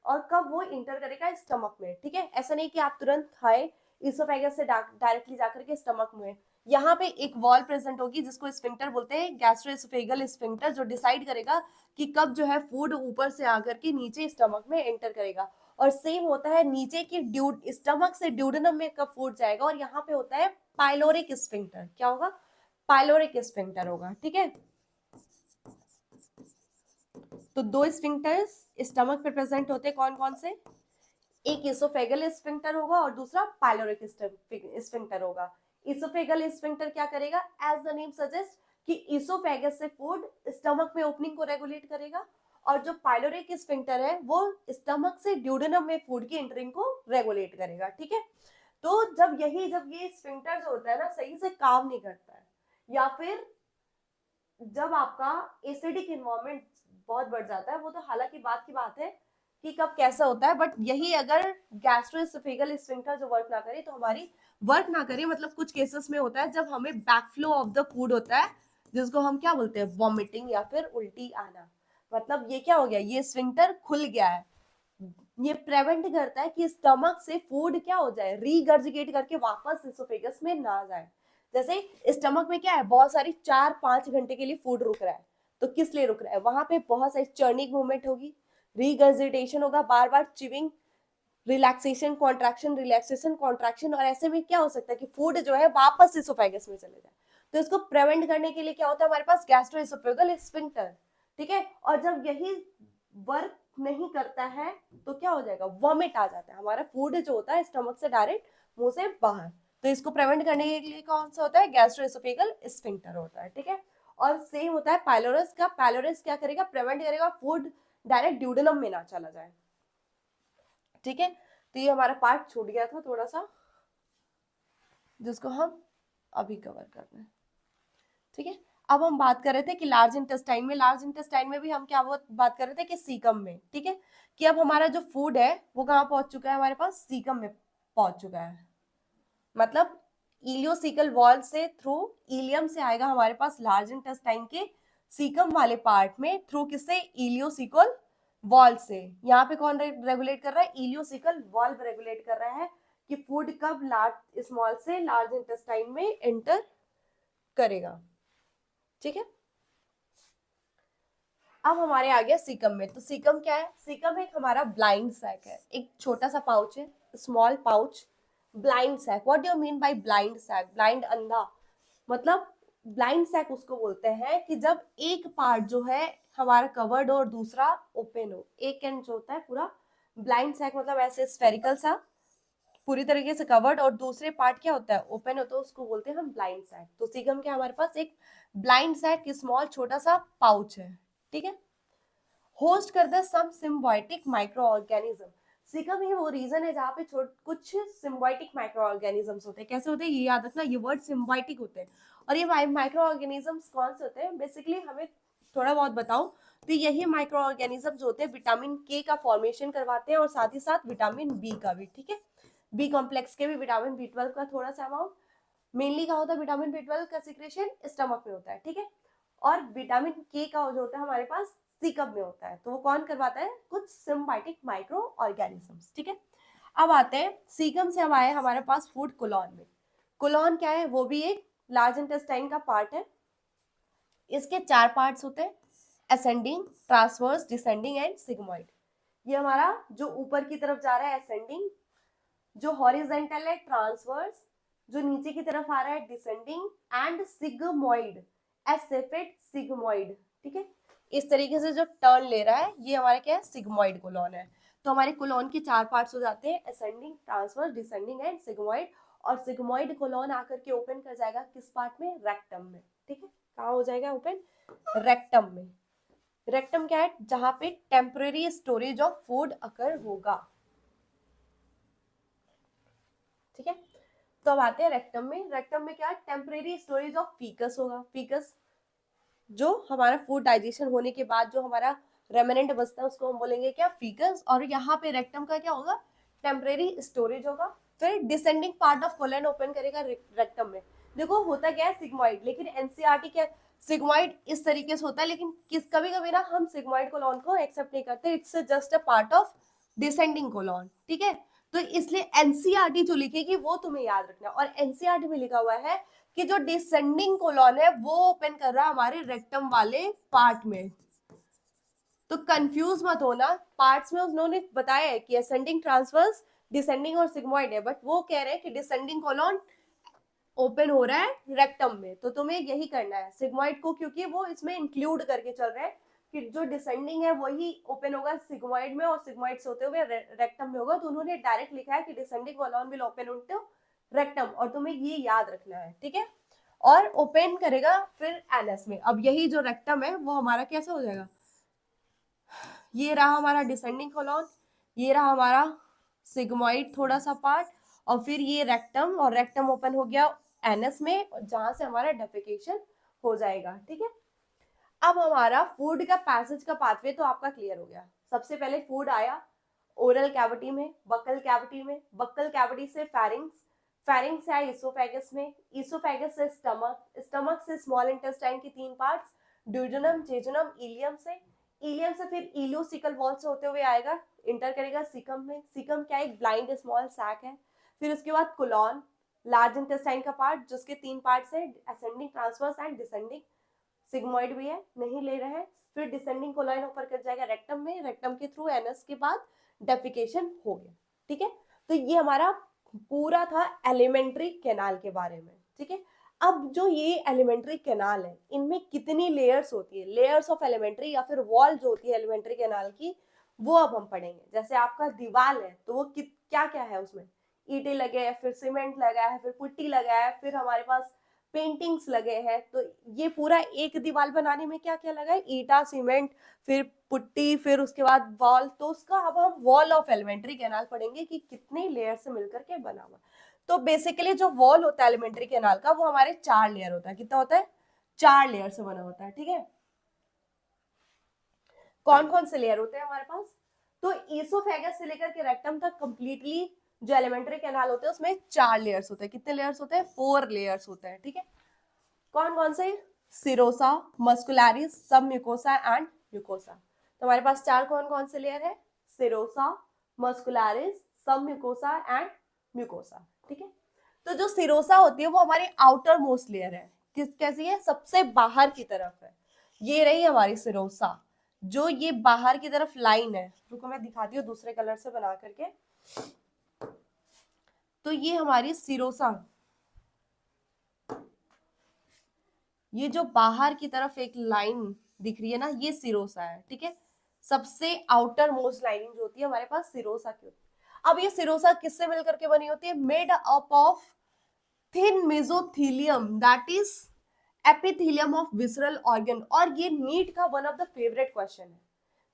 और कब वो इंटर करेगा स्टमक में। ठीक है, ऐसा नहीं कि आप तुरंत खाए इसोफेगस से डायरेक्टली जाकर के स्टमक में। यहाँ पे एक वॉल प्रेजेंट होगी जिसको स्फिंक्टर बोलते हैं, गैस्ट्रोएसोफेगल स्फिंक्टर, जो डिसाइड करेगा कि कब जो है फूड ऊपर से आकर के नीचे स्टमक में एंटर करेगा। और सेम होता है नीचे की स्टमक से ड्यूडेनम में कब फूड जाएगा, और यहाँ पे होता है पाइलोरिक स्फिंक्टर। क्या होगा? पाइलोरिक स्फिंक्टर होगा। ठीक है, तो 2 स्फिंक्टर्स स्टमक पे प्रेजेंट होते हैं, कौन कौन से? एक इसोफेगल स्फिंक्टर होगा और दूसरा पाइलोरिक स्फिंक्टर होगा। इसोफेगल स्फिंक्टर क्या करेगा? एज द नेम सजेस्ट कि इसोफेगस से फूड स्टमक में ओपनिंग को रेगुलेट करेगा, और जो पाइलोरिक स्फिंक्टर है वो स्टमक से ड्यूडेनम में फूड की एंटरिंग को रेगुलेट करेगा। ठीक है, तो जब ये स्फिंक्टर जो होता है ना सही से काम नहीं करता है, या फिर जब आपका एसिडिक इन्वायरमेंट बहुत बढ़ जाता है, वो तो हालांकि बात की बात है कि कब कैसा होता है, बट यही अगर गैस्ट्रोएसोफेगल स्फिंक्टर जो वर्क ना करे तो हमारी वर्क ना करे, मतलब कुछ केसेस में होता है जब हमें बैकफ्लो ऑफ द फूड होता है, जिसको हम क्या बोलते हैं? वॉमिटिंग या फिर उल्टी आना। मतलब ये क्या हो गया? ये स्फिंक्टर खुल गया है, ये प्रिवेंट करता है कि स्टमक से फूड क्या हो जाए? रीगर्जिकेट करके वापस इसोफेगस में ना जाए। जैसे स्टमक में क्या है, बहुत सारी 4-5 घंटे के लिए फूड रुक रहा है, तो किस लिए रुक रहा है? वहां पे बहुत सारी चर्निंग मूवमेंट होगी, रीगर्जिटेशन होगा, बार बार chewing, relaxation contraction, relaxation contraction, और ऐसे में क्या हो सकता है कि फूड जो है वापस इसोफेगस में चले जाए। तो इसको प्रिवेंट करने के लिए क्या होता है हमारे पास? Gastro oesophageal sphincter. ठीक है, और जब यही वर्क नहीं करता है तो क्या हो जाएगा? वॉमिट आ जाता है, हमारा फूड जो होता है स्टमक से डायरेक्ट मुंह से बाहर। तो इसको प्रिवेंट करने के लिए कौन सा होता है? गैस्ट्रोएसोफेगल स्फिंक्टर होता है। ठीक है, और सेम होता है पाइलोरस का। पाइलोरस क्या करेगा? प्रिवेंट करेगा फूड डायरेक्ट ड्यूडेनम में ना चला जाए। ठीक है, तो ये हमारा पार्ट छूट गया था थोड़ा सा, जिसको हम अभी कवर कर रहे हैं। ठीक है, अब हम बात कर रहे थे कि लार्ज इंटेस्टाइन में भी हम क्या बात कर रहे थे कि सीकम में। ठीक है, कि अब हमारा जो फूड है वो कहाँ पहुंच चुका है? हमारे पास सीकम में पहुंच चुका है। मतलब इलियोसिकल वॉल से थ्रू इलियम से आएगा हमारे पास लार्ज इंटेस्टाइन के सीकम वाले पार्ट में, थ्रू किससे? इलियोसिकल वॉल से। यहाँ पे कौन रेगुलेट कर रहा है? इलियोसिकल वॉल्व रेगुलेट कर रहा है कि फूड कब लार्ज स्मॉल से लार्ज इंटेस्टाइन में एंटर करेगा। ठीक है, अब हमारे आ गया सीकम में। तो सीकम क्या है? सीकम एक हमारा ब्लाइंड सैक है, एक छोटा सा पाउच है, small pouch, blind sac. What do you mean by blind sac? Blind, अंधा। मतलब ब्लाइंड सैक उसको बोलते हैं कि जब एक पार्ट जो है हमारा कवर्ड और दूसरा ओपन हो, एक एंड जो होता है पूरा ब्लाइंड सैक, मतलब ऐसे स्फेरिकल सा पूरी तरीके से कवर्ड, और दूसरे पार्ट क्या होता है? ओपन होता है, उसको बोलते हैं हम ब्लाइंड सैक। तो सीकम क्या हमारे पास? एक ब्लाइंड सैक स्मॉल छोटा सा पाउच है। ठीक है, होस्ट करता है सम सिम्बायोटिक माइक्रो ऑर्गेनिज्म। सीकम ही वो रीजन है जहाँ पे कुछ सिम्बायोटिक माइक्रो ऑर्गेनिजम्स होते हैं। कैसे होते हैं ये याद रखना, ये वर्ड सिम्बायोटिक होते हैं। और ये माइक्रो ऑर्गेनिजम्स कौन से होते हैं? बेसिकली हमें थोड़ा बहुत बताऊं तो यही माइक्रो ऑर्गेनिजम्स होते हैं विटामिन के का फॉर्मेशन करवाते हैं, और साथ ही साथ विटामिन बी का भी। ठीक है, बी कॉम्प्लेक्स के भी, विटामिन B12 का थोड़ा सा अमाउंट, मेनली का होता है विटामिन B12 का सिक्रेशन स्टमक में होता है। ठीक है, और विटामिन के का जो होता है हमारे पास सीकम में होता है। तो वो कौन करवाता है? कुछ सिम्बायोटिक माइक्रो ऑर्गेनिजम्स। ठीक है, अब आते हैं सीकम से, अब आए हमारे पास फूड कोलॉन में। कोलॉन क्या है? वो भी एक लार्ज इंटेस्टाइन का पार्ट है। इसके 4 पार्ट्स होते हैं, ascending, transverse, descending and sigmoid. ये हमारा जो ऊपर की तरफ जा रहा है असेंडिंग, जो हॉरिजेंटल है ट्रांसवर्स, जो नीचे की तरफ आ रहा है डिसेंडिंग, एंड सिग्मोइड, एसेफेट सिग्मोइड। ठीक है, इस तरीके से जो टर्न ले रहा है ये हमारा क्या है? सिग्मोइड कोलॉन है। तो हमारे कोलॉन के 4 पार्ट्स हो जाते हैं, ascending, transverse, descending and sigmoid. और सिग्मोइड कोलॉन आकर के ओपन कर जाएगा किस पार्ट में? रेक्टम में। ठीक है, कहाँ हो जाएगा ओपन? रेक्टम में। रेक्टम क्या है? जहां पे टेम्पररी स्टोरेज ऑफ फूड अकर होगा। ठीक है, तो अब आते हैं रेक्टम में। रेक्टम में क्या है? टेम्पररी स्टोरेज ऑफ फीकस होगा। फीकस जो हमारा फूड डाइजेशन होने के बाद जो हमारा रेमिनेंट बचता है उसको हम बोलेंगे क्या? फीकस। और यहाँ पे रेक्टम का क्या होगा? टेम्परेरी स्टोरेज होगा। फिर descending part of colon open करेगा रेक्टम में। देखो होता क्या है? सिग्मोइड। लेकिन एनसीईआरटी क्या, सिग्मोइड इस तरीके से होता है, लेकिन कभी कभी ना हम सिग्मोइड कोलन को एक्सेप्ट नहीं करते, it's just a part of descending colon. ठीक है, तो इसलिए एनसीईआरटी जो लिखेगी वो तुम्हें याद रखना। और एनसीईआरटी में लिखा हुआ है कि जो डिसेंडिंग कोलन है वो ओपन कर रहा है हमारे रेक्टम वाले पार्ट में। तो कंफ्यूज मत होना, पार्ट्स में उन्होंने बताया है कि असेंडिंग, ट्रांसवर्स, डिसेंडिंग और सिग्मोइड है, बट वो कह रहे हैं कि डिसेंडिंग कोलन ओपन हो रहा है रेक्टम में। तो तुम्हें यही करना है सिग्मोइड को, क्योंकि वो इसमें इंक्लूड करके चल रहे हैं कि जो डिसेंडिंग है वही ओपन होगा सिग्मोइड में और सिग्मोइड से होते हुए रेक्टम में होगा। तो उन्होंने डायरेक्ट लिखा है कि descending colon will open into rectum, और तुम्हें ये याद रखना है। ठीक है, और ओपन करेगा फिर एनएस में। अब यही जो रेक्टम है वो हमारा कैसा हो जाएगा? ये रहा हमारा डिसेंडिंग कोलन, ये रहा हमारा सिग्मोइड थोड़ा सा पार्ट, और फिर ये रेक्टम, और रेक्टम ओपन हो गया एनएस में जहां से हमारा डेफिकेशन हो जाएगा। ठीक है, अब हमारा फूड का पैसेज का पाथवे तो आपका क्लियर हो गया। सबसे पहले फूड आया ओरल कैविटी में, बक्कल कैविटी में, बक्कल कैविटी से फेरिंग्स, फेरिंग्स से आया इसोफेगस में, इसोफेगस से स्टमक, स्टमक से स्मॉल इंटेस्टाइन की 3 पार्ट्स, ड्यूडेनम, जेजुनम, इलियम से, इलियम से फिर इलियोसिकल वॉल से होते हुए आएगा, इंटर करेगा सिकम में। सिकम क्या एक ब्लाइंड स्मॉल सैक है। फिर उसके बाद कोलॉन, लार्ज इंटेस्टाइन का पार्ट जिसके 3 पार्ट्स है, ascending, transverse and descending, sigmoid भी है, नहीं ले रहे हैं। फिर डिसेंडिंग कोलन ऊपर कर जाएगा रेक्टम में, रेक्टम के थ्रू एनएस के बाद डेफिकेशन हो गया। ठीक है, तो ये हमारा पूरा था एलिमेंट्री कैनाल के बारे में। ठीक है, अब जो ये एलिमेंट्री कैनाल है इनमें कितनी लेयर्स होती है, लेयर्स ऑफ एलिमेंट्री या फिर वॉल जो होती है एलिमेंट्री कैनाल की, वो अब हम पढ़ेंगे। जैसे आपका दीवार है तो वो क्या क्या है, उसमें ईंटें लगे हैं, फिर सीमेंट लगा है, फिर पुट्टी लगा है, फिर हमारे पास पेंटिंग्स लगे हैं। तो ये पूरा एक दीवार बनाने में क्या क्या लगा है? ईटा, सीमेंट, फिर पुट्टी, फिर उसके बाद वॉल। तो उसका अब हम वॉल ऑफ एलिमेंट्री कैनाल पढ़ेंगे कि कितनी लेयर से मिलकर के बना हुआ। तो बेसिकली जो वॉल होता है एलिमेंट्री कैनाल का वो हमारे 4 लेयर होता है। कितना होता है? 4 लेयर से बना होता है। ठीक है, कौन कौन से लेयर होते हैं हमारे पास? तो ईसोफेगस से लेकर के रेक्टम तक कंप्लीटली जो एलिमेंट्री कैनाल होते हैं उसमें 4 लेयर्स होते हैं। कितने लेयर्स होते हैं? 4 लेयर्स होते हैं। ठीक है, कौन कौन से? सिरोसा, मस्कुलरिस, सब म्यूकोसा एंड म्यूकोसा। तो हमारे पास 4 कौन कौन से लेयर है? सिरोसा, मस्कुलरिस, सब म्यूकोसा एंड म्यूकोसा। ठीक है, तो जो सिरोसा होती है वो हमारी आउटर मोस्ट लेयर है। कैसी है? सबसे बाहर की तरफ है। ये रही हमारी सिरोसा, जो ये बाहर की तरफ लाइन है। रुको मैं दिखाती हूँ दूसरे कलर से बना करके। तो ये हमारी सिरोसा, ये जो बाहर की तरफ एक लाइन दिख रही है ना, ये सिरोसा है। ठीक है, सबसे आउटर मोस्ट लाइनिंग जो होती है हमारे पास सिरोसा की होती है। अब ये सिरोसा किससे मिलकर के बनी होती है? Made up of thin mesothelium, that is epithelium of visceral organ. और ये नीट का one of the favourite question है,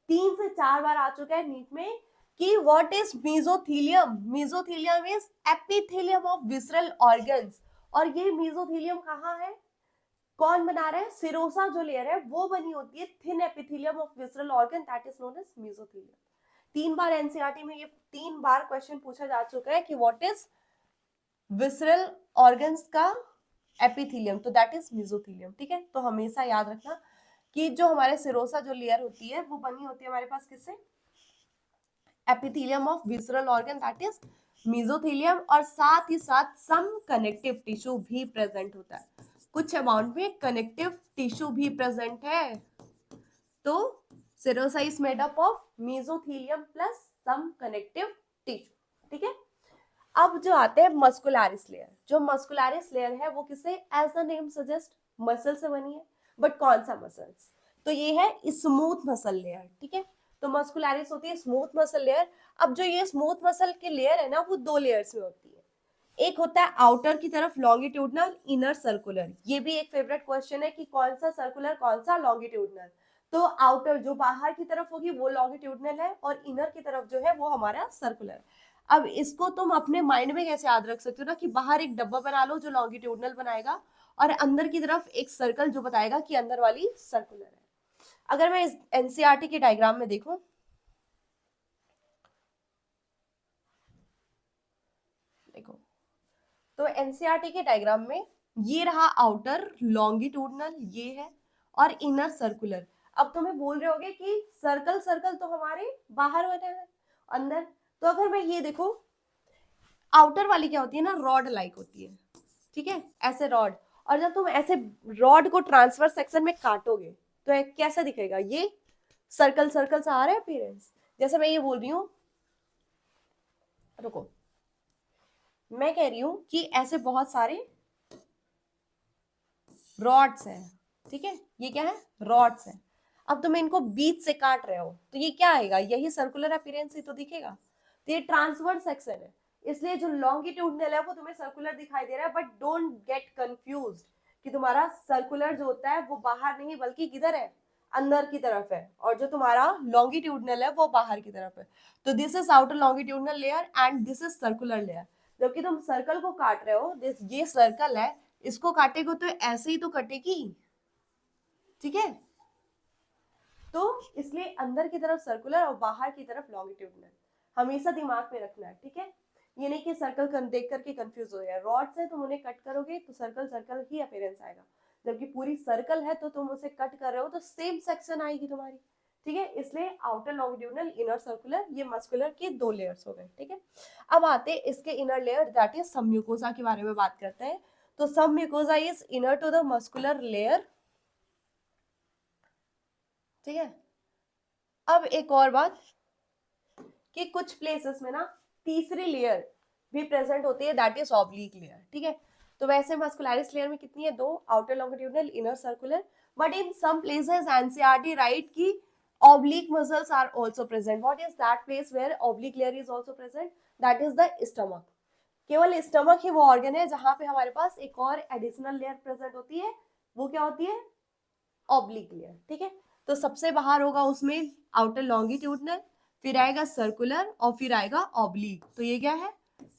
3 से 4 बार आ चुका है नीट में कि what is mesothelium? Mesothelium is epithelium of visceral organs. और ये मेसोथीलियम कहाँ है? कौन बना रहा है? सिरोसा जो लेयर है वो बनी होती है thin epithelium of visceral organ, that is known as mesothelium. 3 बार एनसीईआरटी में ये 3 बार क्वेश्चन पूछा जा चुका है कि व्हाट इज विसरल ऑर्गन्स का एपिथेलियम, तो दैट इज मेसोथीलियम। ठीक है, तो हमेशा याद रखना कि जो हमारे सिरोसा जो लेयर होती है वो बनी होती है हमारे पास किससे? Epithelium of visceral organ, that is mesothelium. और साथ ही साथ सम कनेक्टिव टिश्यू भी प्रेजेंट होता है, कुछ अमाउंट में कनेक्टिव टिश्यू भी प्रेजेंट है। तो serosa is made up of mesothelium plus some connective tissue. ठीक है, अब जो आते हैं मस्कुलरिस लेयर, जो मस्कुलरिस लेयर है वो किसे, as the name suggest, muscle से बनी है। बट कौन सा मसल्स? तो ये है स्मूथ मसल लेयर। ठीक है, तो मस्कुलरिस होती है स्मूथ मसल लेयर। अब जो ये स्मूथ मसल की लेयर है ना, वो 2 लेयर्स में होती है। एक होता है आउटर की तरफ लॉन्गिट्यूडनल, इनर सर्कुलर। ये भी एक फेवरेट क्वेश्चन है कि कौन सा सर्कुलर कौन सा लॉन्गिट्यूडनल। तो आउटर जो बाहर की तरफ होगी वो लॉन्गिट्यूडनल है, और इनर की तरफ जो है वो हमारा सर्कुलर। अब इसको तुम अपने माइंड में कैसे याद रख सकते हो ना, कि बाहर एक डब्बा बना लो जो लॉन्गिट्यूडनल बनाएगा, और अंदर की तरफ एक सर्कल जो बताएगा कि अंदर वाली सर्कुलर है। अगर मैं इस एनसीईआरटी के डायग्राम में देखूं, देखो, तो एनसीईआरटी के डायग्राम में ये रहा आउटर लॉन्गिट्यूडनल, ये है, और इनर सर्कुलर। अब तुम्हें बोल रहे होगे कि सर्कल सर्कल तो हमारे बाहर बने हैं, अंदर। तो अगर मैं ये देखो, आउटर वाली क्या होती है ना, रॉड लाइक होती है, ठीक है, ऐसे रॉड। और जब तुम ऐसे रॉड को ट्रांसफर सेक्शन में काटोगे तो कैसा दिखेगा, ये सर्कल सर्कल सा आ रहा है अपीयरेंस। जैसे मैं ये बोल रही हूँ, रुको, मैं कह रही हूं कि ऐसे बहुत सारे रॉड्स हैं, ठीक है, ये क्या है, रॉड्स हैं। अब तुम इनको बीच से काट रहे हो तो ये क्या आएगा, यही सर्कुलर अपीयरेंस ही तो दिखेगा। तो ये ट्रांसवर्स सेक्शन है, इसलिए जो लॉन्गिट्यूडनल है वो तुम्हें सर्कुलर दिखाई दे रहा है। बट डोंट गेट कंफ्यूज्ड कि तुम्हारा सर्कुलर जो होता है वो बाहर नहीं बल्कि किधर है, अंदर की तरफ है, और जो तुम्हारा लॉन्गिट्यूडनल है वो बाहर की तरफ है। तो this is outer longitudinal layer and this is circular layer. जबकि तुम सर्कल को काट रहे हो, दिस ये सर्कल है, इसको काटेगा तो ऐसे ही तो कटेगी, ठीक है। तो इसलिए अंदर की तरफ सर्कुलर और बाहर की तरफ लॉन्गिट्यूडनल, हमेशा दिमाग में रखना है, ठीक है। ये नहीं कि सर्कल देख करके कंफ्यूज हो जाए। रॉड से तुम उन्हें कट करोगे तो सर्कल सर्कल ही अपीयरेंस आएगा, जबकि पूरी सर्कल है तो तुम उसे कट कर रहे हो तो सेम सेक्शन आएगी तुम्हारी, ठीक है। इसलिए आउटर लॉन्गिट्यूडनल, इनर सर्कुलर, ये मस्कुलर के 2 लेयर्स हो गए, ठीक है। अब आते इसके inner layer, that is submucosa के बारे में बात करते हैं। तो submucosa is inner to the muscular layer, ठीक है। अब एक और बात कि कुछ प्लेसेस में ना तीसरी लेयर भी प्रेजेंट होती है, दैट इज ऑब्लिक लेयर, ठीक है। तो वैसे मस्कुलरिस लेयर में कितनी है, 2, outer longitudinal, inner circular. But in some places NCERT write की oblique muscles are also present. What is that place where oblique layer is also present? That is the stomach. केवल stomach ही वो organ है जहां पे हमारे पास एक और additional layer present होती है, वो क्या होती है, ऑब्लिक लेयर, ठीक है। तो सबसे बाहर होगा उसमें आउटर लॉन्गिट्यूडनल, फिर आएगा सर्कुलर, और फिर आएगा ऑब्लिक। तो ये क्या है,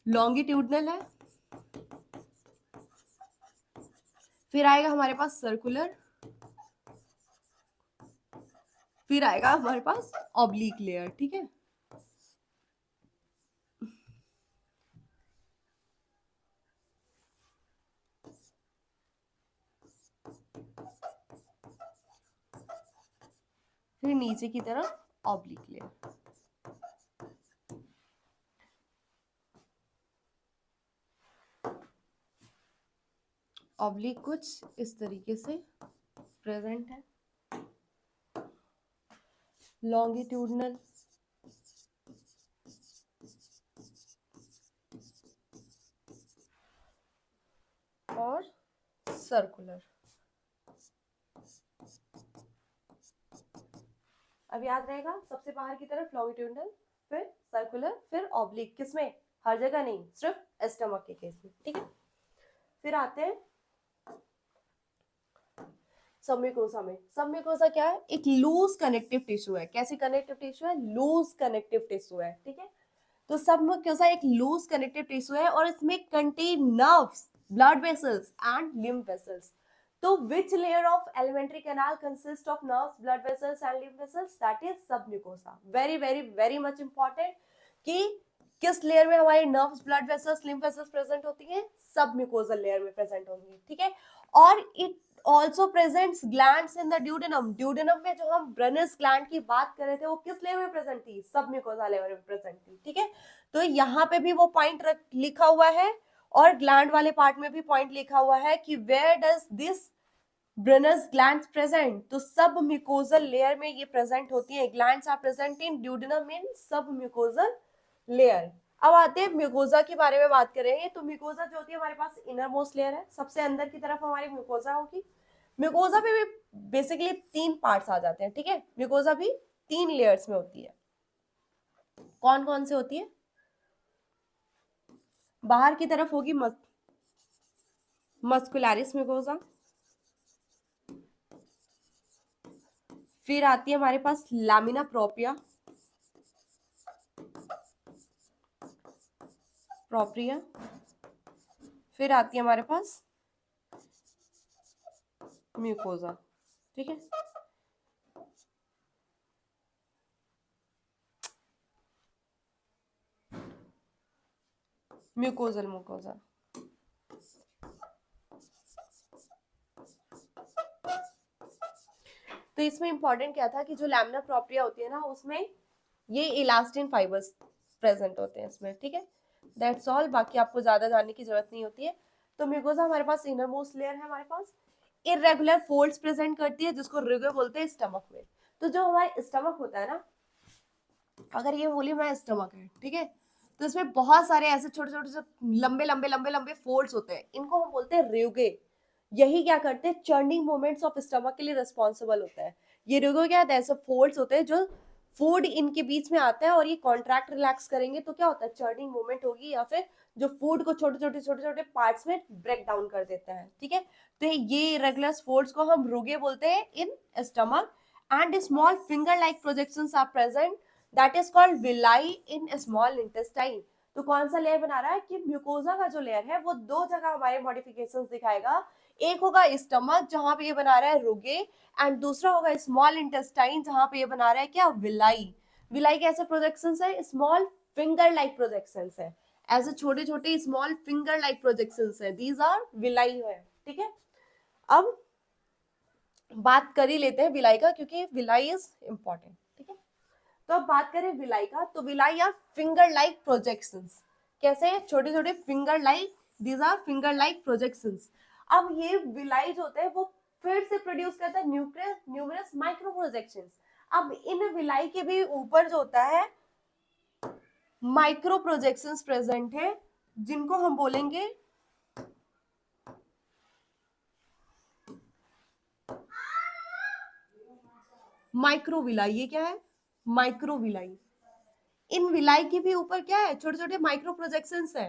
लॉन्गिट्यूडनल है, फिर आएगा हमारे पास सर्कुलर, फिर आएगा हमारे पास ऑब्लिक लेयर, ठीक है। फिर नीचे की तरफ ऑब्लिक लेयर। ऑब्लिक कुछ इस तरीके से प्रेजेंट है, लॉन्गिट्यूडनल, और सर्कुलर। अब याद रहेगा, सबसे बाहर की तरफ लॉन्गिट्यूडनल, फिर सर्कुलर, फिर ऑब्लिक। किसमें, हर जगह नहीं, सिर्फ स्टमक के केस में, ठीक है। फिर आते हैं सबम्यूकोसा में। सबम्यूकोसा क्या है, एक लूज कनेक्टिव टिश्यू है। कैसी कनेक्टिव टिश्यू है, लूज कनेक्टिव टिश्यू है, ठीक है। तो सबम्यूकोसा एक लूज कनेक्टिव टिश्यू है, और इसमें contain nerves, blood vessels and lymph vessels. तो which layer of alimentary canal consists of nerves, blood vessels and lymph vessels? That is submucosa. Very very very much important कि किस layer में हमारे nerves, blood vessels, lymph vessels present होती हैं, submucosal layer में present होंगी, ठीक है। और it also presents glands in the duodenum. Duodenum में जो हम ब्रनस ग्लैंड की बात कर रहे थे वो किस लेयर में प्रेजेंट थी, सबम्यूकोसा लेयर में प्रेजेंट थी, ठीक है। तो यहाँ पे भी वो पॉइंट लिखा हुआ है, और ग्लैंड वाले पार्ट में भी पॉइंट लिखा हुआ है कि where does this Brunner's glands present. तो सब म्यूकोजल लेयर में ये प्रेजेंट होती है। Glands are present in duodenum in submucosal layer. अब आते हैं म्यूकोजा के बारे में बात करेंगे। तो म्यूकोजा जो होती है हमारे पास इनर मोस्ट लेयर है, सबसे अंदर की तरफ हमारी म्यूकोजा होगी। म्यूकोजा पे भी बेसिकली 3 पार्ट्स आ जाते हैं, ठीक है। म्यूकोजा भी 3 लेयर्स में होती है। कौन कौन से होती है? बाहर की तरफ होगी मस्कुलरिस म्यूकोसा, फिर आती है हमारे पास लैमिना प्रोप्रिया, प्रोप्रिया, फिर आती है हमारे पास म्यूकोसा। ठीक है, म्यूकोजल म्यूकोसा। तो इसमें इंपॉर्टेंट क्या था कि जो लैमिना प्रोप्रिया होती है ना, उसमें ये इलास्टिन फाइबर्स प्रेजेंट होते हैं इसमें। ठीक है, दैट्स ऑल, बाकी आपको ज्यादा जानने की जरूरत नहीं होती है। तो म्यूकोसा हमारे पास इनर मोस्ट लेयर है, हमारे पास इरेगुलर फोल्ड्स प्रेजेंट करती है जिसको रिगर बोलते हैं स्टमक में। तो जो हमारे स्टमक होता है ना, अगर ये बोलिए मैं स्टमक है, ठीक है, तो इसमें बहुत सारे ऐसे छोटे छोटे से लंबे लंबे लंबे लंबे फोल्ड्स होते हैं, इनको हम बोलते हैं रेगे। यही क्या करते हैं, चर्निंग मोमेंट्स ऑफ स्टमक के लिए रिस्पॉन्सिबल होता है। ये रेगे क्या होता है, ऐसे फोल्ड्स होते हैं जो फूड इनके बीच में आता है और ये कॉन्ट्रैक्ट रिलैक्स करेंगे तो क्या होता है, चर्निंग मूवमेंट होगी, या फिर जो फूड को छोटे छोटे पार्ट्स में ब्रेक डाउन कर देता है। ठीक है, तो ये रेगुलर फोल्ड्स को हम रोगे बोलते हैं in stomach. And small finger like projections are present, that is called villi in small intestine. तो कौन सा लेयर बना रहा है कि म्यूकोजा का जो लेयर है वो दो जगह हमारे मॉडिफिकेशंस दिखाएगा। एक होगा स्टमक जहां पे ये बना रहा है रुगे, एंड दूसरा होगा स्मॉल इंटेस्टाइन जहां पे ये बना रहा है क्या, विलाई। विलाई कैसे प्रोजेक्शंस है, स्मॉल फिंगर लाइक प्रोजेक्शंस है, ऐसे छोटे छोटे स्मॉल फिंगर लाइक प्रोजेक्शंस है, दीज आर विलाई है। ठीक है, अब बात कर ही लेते हैं विलाई का क्योंकि विलाई इज इंपॉर्टेंट। ठीक है, तो अब बात करें विलाई का, तो villi are finger like projections. कैसे, छोटे छोटे finger like, these are finger like projections. अब ये विलाई जो होते हैं वो फिर से प्रोड्यूस करता है न्यूमरस माइक्रो प्रोजेक्शंस। अब इन विलाई के भी ऊपर जो होता है माइक्रो प्रोजेक्शंस प्रेजेंट है, जिनको हम बोलेंगे माइक्रोविलाई। ये क्या है, माइक्रोविलाई। इन विलाई के भी ऊपर क्या है, छोटे छोटे माइक्रो प्रोजेक्शंस है।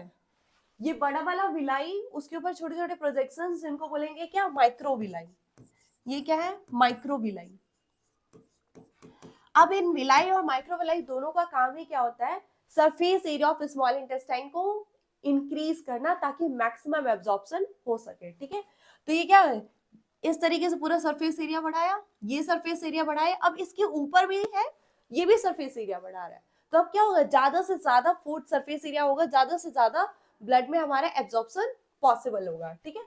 ये बड़ा वाला विलाई, उसके ऊपर छोटे छोटे प्रोजेक्शंस, जिनको बोलेंगे क्या, माइक्रोविलाई। ये क्या है, माइक्रोविलाई। अब इन विलाई और माइक्रोविलाई दोनों का काम ही क्या होता है, surface area of small intestine को इंक्रीज करना ताकि मैक्सिमम एब्जॉर्प्शन हो सके। ठीक है, तो ये क्या है, इस तरीके से पूरा सरफेस एरिया बढ़ाया, ये सरफेस एरिया बढ़ाया, अब इसके ऊपर भी है, ये भी सरफेस एरिया बढ़ा रहा है। तो अब क्या होगा, ज्यादा से ज्यादा फूड सरफेस एरिया होगा, ज्यादा से ज्यादा ब्लड में हमारा एब्जॉर्प्शन पॉसिबल होगा। ठीक है,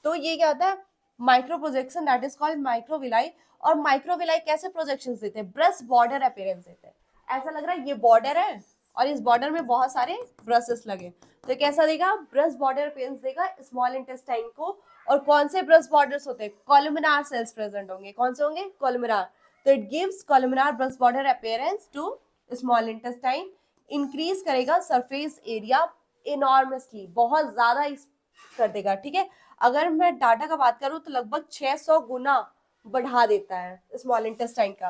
तो ये क्या होता है, micro projection, that is called microvilli. और माइक्रोविलाई कैसे प्रोजेक्शंस देते हैं, ब्रश बॉर्डर अपीयरेंस देते हैं। ऐसा लग रहा है ये बॉर्डर है और इस बॉर्डर में बहुत सारे ब्रशेस लगे, तो कैसा देगा, ब्रश बॉर्डर अपीयरेंस देगा स्मॉल इंटेस्टाइन को। और कौन से ब्रश बॉर्डर्स होते हैं, कॉलमिनार सेल्स प्रेजेंट होंगे। कौन से होंगे, कॉलमिनार। तो it gives columnar brush border appearance to small intestine, increase करेगा सरफेस एरिया इनॉर्मसली, बहुत ज्यादा कर देगा। ठीक है, अगर मैं डाटा का बात करूं तो लगभग 600 गुना बढ़ा देता है स्मॉल इंटेस्टाइन का।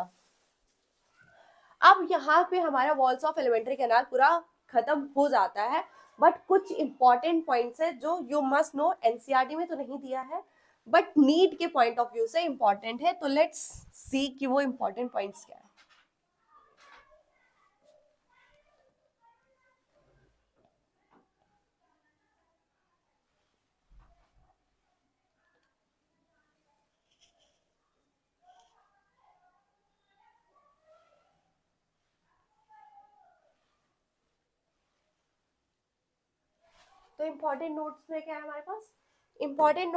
अब यहाँ पे हमारा वॉल्स ऑफ एलिमेंट्री कैनाल पूरा खत्म हो जाता है, बट कुछ इंपॉर्टेंट पॉइंट्स है जो यू मस्ट नो, एनसीईआरटी में तो नहीं दिया है बट नीट के पॉइंट ऑफ व्यू से इंपॉर्टेंट है। तो लेट्स सी कि वो इंपॉर्टेंट पॉइंट्स क्या है। तो इंपॉर्टेंट नोट्स में क्या है हमारे पास, इंपॉर्टेंट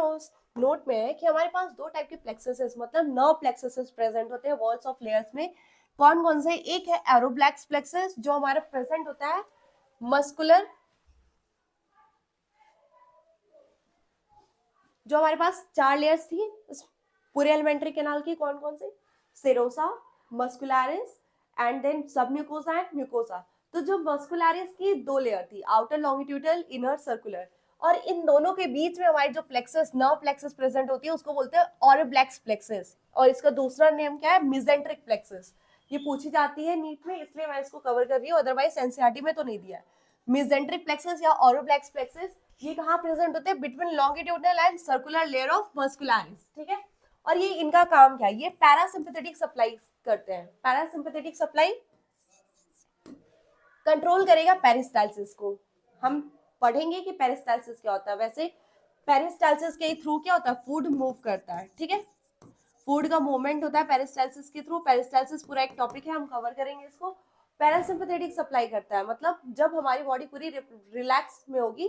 नोट में है कि हमारे पास दो टाइप के प्लेक्ससेस, मतलब नर्व प्लेक्ससेस प्रेजेंट होते हैं वॉल्स ऑफ लेयर्स में। कौन कौन से, एक है एरोब्लैक्स प्लेक्सस जो हमारा प्रेजेंट होता है मस्कुलर, जो हमारे पास 4 लेयर्स थी पूरे एलिमेंट्री कैनाल की, कौन कौन से, सेरोसा, मस्कुलरिस एंड देन सब म्यूकोसा एंड म्यूकोसा। तो जो मस्कुलरिस की 2 लेयर थी, आउटर लॉन्गिट्यूडल, इनर सर्कुलर, और इन दोनों के बीच में हमारी जो प्लेक्सस, नर्व प्लेक्सस प्रेजेंट होती है उसको बोलते हैं ऑरिब्लैक्स प्लेक्सस, और इसका दूसरा नेम क्या है, मिजेंट्रिक प्लेक्सस। ये पूछी जाती है नीट में, इसलिए मैं इसको कवर कर रही हूँ, अदरवाइज एनसीईआरटी में तो नहीं दिया है। मेसेंट्रिक प्लेक्सस या ऑरोफ्लेक्स प्लेक्सस ये कहाँ प्रेजेंट होते हैं? Between longitudinal and circular layer of muscularis, ठीक है। और ये इनका काम क्या है? ये पैरासिम्पैथेटिक सप्लाई करते हैं। पैरासिम्पैथेटिक सप्लाई कंट्रोल करेगा पेरिस्टालसिस को। हम पढ़ेंगे कि पेरिस्टालसिस क्या होता है। वैसे पेरिस्टालसिस के थ्रू क्या होता है? फूड मूव करता है, ठीक है। फूड का मूवमेंट होता है पेरिस्टालसिस के थ्रू। पेरिस्टालसिस पूरा एक टॉपिक है, हम कवर करेंगे इसको। पैरासिम्पैथेटिक सप्लाई करता है, मतलब जब हमारी बॉडी पूरी रिलैक्स में होगी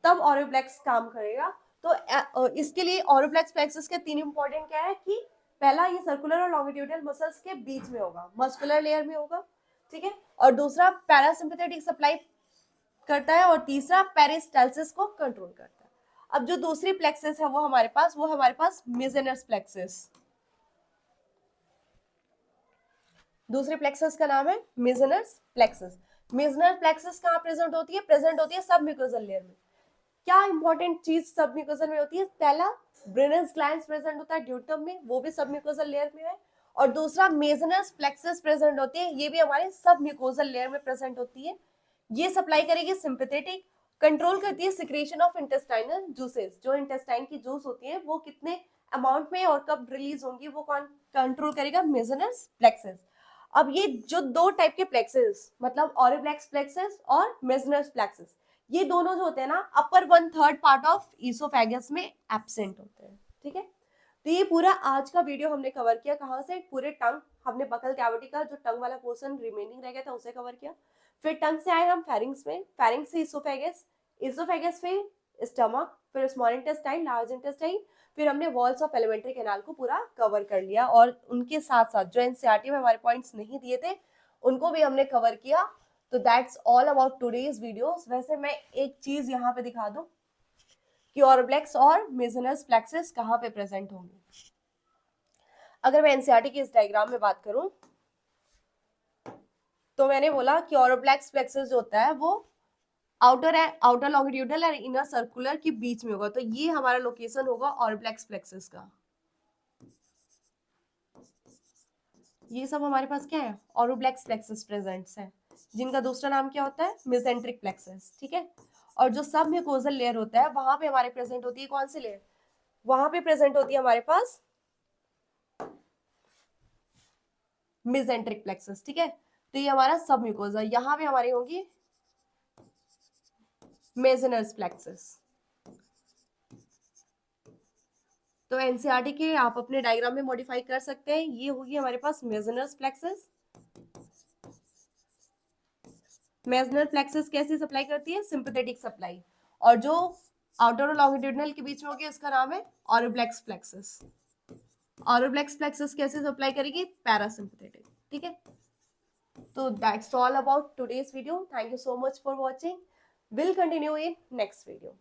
तब ऑरोफ्लेक्स काम करेगा। तो इसके लिए ऑरोफ्लेक्स प्लेक्सस के 3 इंपॉर्टेंट क्या है कि पहला, ये सर्कुलर और लॉन्गिट्यूडनल मसल्स के बीच में होगा, मस्कुलर लेयर में होगा, ठीक है। और दूसरा पैरासिम्पैथेटिक सप्लाई करता है, और तीसरा पेरिस्टालसिस को कंट्रोल करता है। अब जो दूसरी प्लेक्सस है वो हमारे पास मेसेनस प्लेक्सस। दूसरे प्लेक्सस का नाम है मेसेनस प्लेक्सस। मेसेनस प्लेक्सस कहाँ प्रेजेंट होती है? प्रेजेंट होती है सब म्यूकोजल लेयर में। क्या इंपॉर्टेंट चीज सब म्यूकोजल में होती है? पहला, ब्रेनस ग्लैंड्स प्रेजेंट होता है ड्यूटम में, वो भी सब म्यूकोजल लेयर में है। और दूसरा, मेसेनस प्लेक्सस प्रेजेंट होती है, ये भी हमारे सब म्यूकोजल लेयर में प्रेजेंट होती है। ये सप्लाई करेगी सिंपैथेटिक, कंट्रोल करती है सिक्रेशन ऑफ इंटेस्टाइनल जूसेस। जो इंटेस्टाइन की जूस होती है वो कितने अमाउंट में और कब रिलीज होंगी वो कौन कंट्रोल करेगा? मेसेनस प्लेक्सस। अब ये जो दो टाइप के प्लेक्सस, मतलब ऑरिफ्लेक्स प्लेक्सस और मेसेनस प्लेक्सस, ये दोनों जो होते हैं ना, अपर 1/3 पार्ट ऑफ ईसोफेगस में एब्सेंट होते हैं, ठीक है। तो ये पूरा आज का वीडियो हमने कवर किया। कहाँ से? पूरे टंग, हमने बकल कैविटी का जो टंग वाला पोर्शन रिमेनिंग रह गया था उसे कवर किया। फिर टंग से आए हम फेरिंग्स में, फेरिंग्स से ईसोफेगस, ईसोफेगस से स्टमक, फिर स्मॉल इंटेस्टाइन, लार्ज इंटेस्टाइन, फिर हमने वॉल्स ऑफ एलिमेंट्री कैनाल को पूरा कवर कर लिया। और उनके साथ साथ जो एनसीईआरटी में हमारे पॉइंट्स नहीं दिए थे उनको भी हमने कवर किया। तो that's all about today's videos. वैसे मैं एक चीज यहाँ पे दिखा दूं कि ऑरोफ्लेक्स और मेसेनस प्लेक्सस कहाँ पे प्रेजेंट होंगे। अगर मैं एनसीईआरटी की इस डायग्राम में बात करूं तो मैंने बोला कि ऑरोफ्लेक्स प्लेक्सस जो होता है वो आउटर लॉन्गिट्यूडनल और इनर सर्कुलर के बीच में होगा। तो ये हमारा लोकेशन होगा ऑरोफ्लेक्स प्लेक्सस का। ये सब हमारे पास क्या है? ऑरोफ्लेक्स प्लेक्सस प्रेजेंट्स है, जिनका दूसरा नाम क्या होता है? मेसेंट्रिक प्लेक्सस, ठीक है। और जो सब म्यूकोजल लेयर होता है वहां पे हमारे प्रेजेंट होती है कौन सी लेयर? वहां पे प्रेजेंट होती है हमारे पास मेसेंट्रिक प्लेक्सस, ठीक है। तो ये हमारा सब म्यूकोजा, यहाँ पे हमारी होगी मेसेनस प्लेक्सस। तो एनसीईआरटी के आप अपने डायग्राम में मॉडिफाई कर सकते हैं। ये होगी हमारे पास मेसेनस प्लेक्सस। मेसेनस प्लेक्सस कैसे सप्लाई करती है? Sympathetic supply. और जो आउटर और लॉन्गिट्यूडनल के बीच में होगी उसका नाम है ऑरोफ्लेक्स प्लेक्सस। ऑरोफ्लेक्स प्लेक्सस कैसे सप्लाई करेगी? पैरासिम्पैथेटिक, ठीक है। So that's all about today's video. Thank you so much for watching. We'll continue in next video.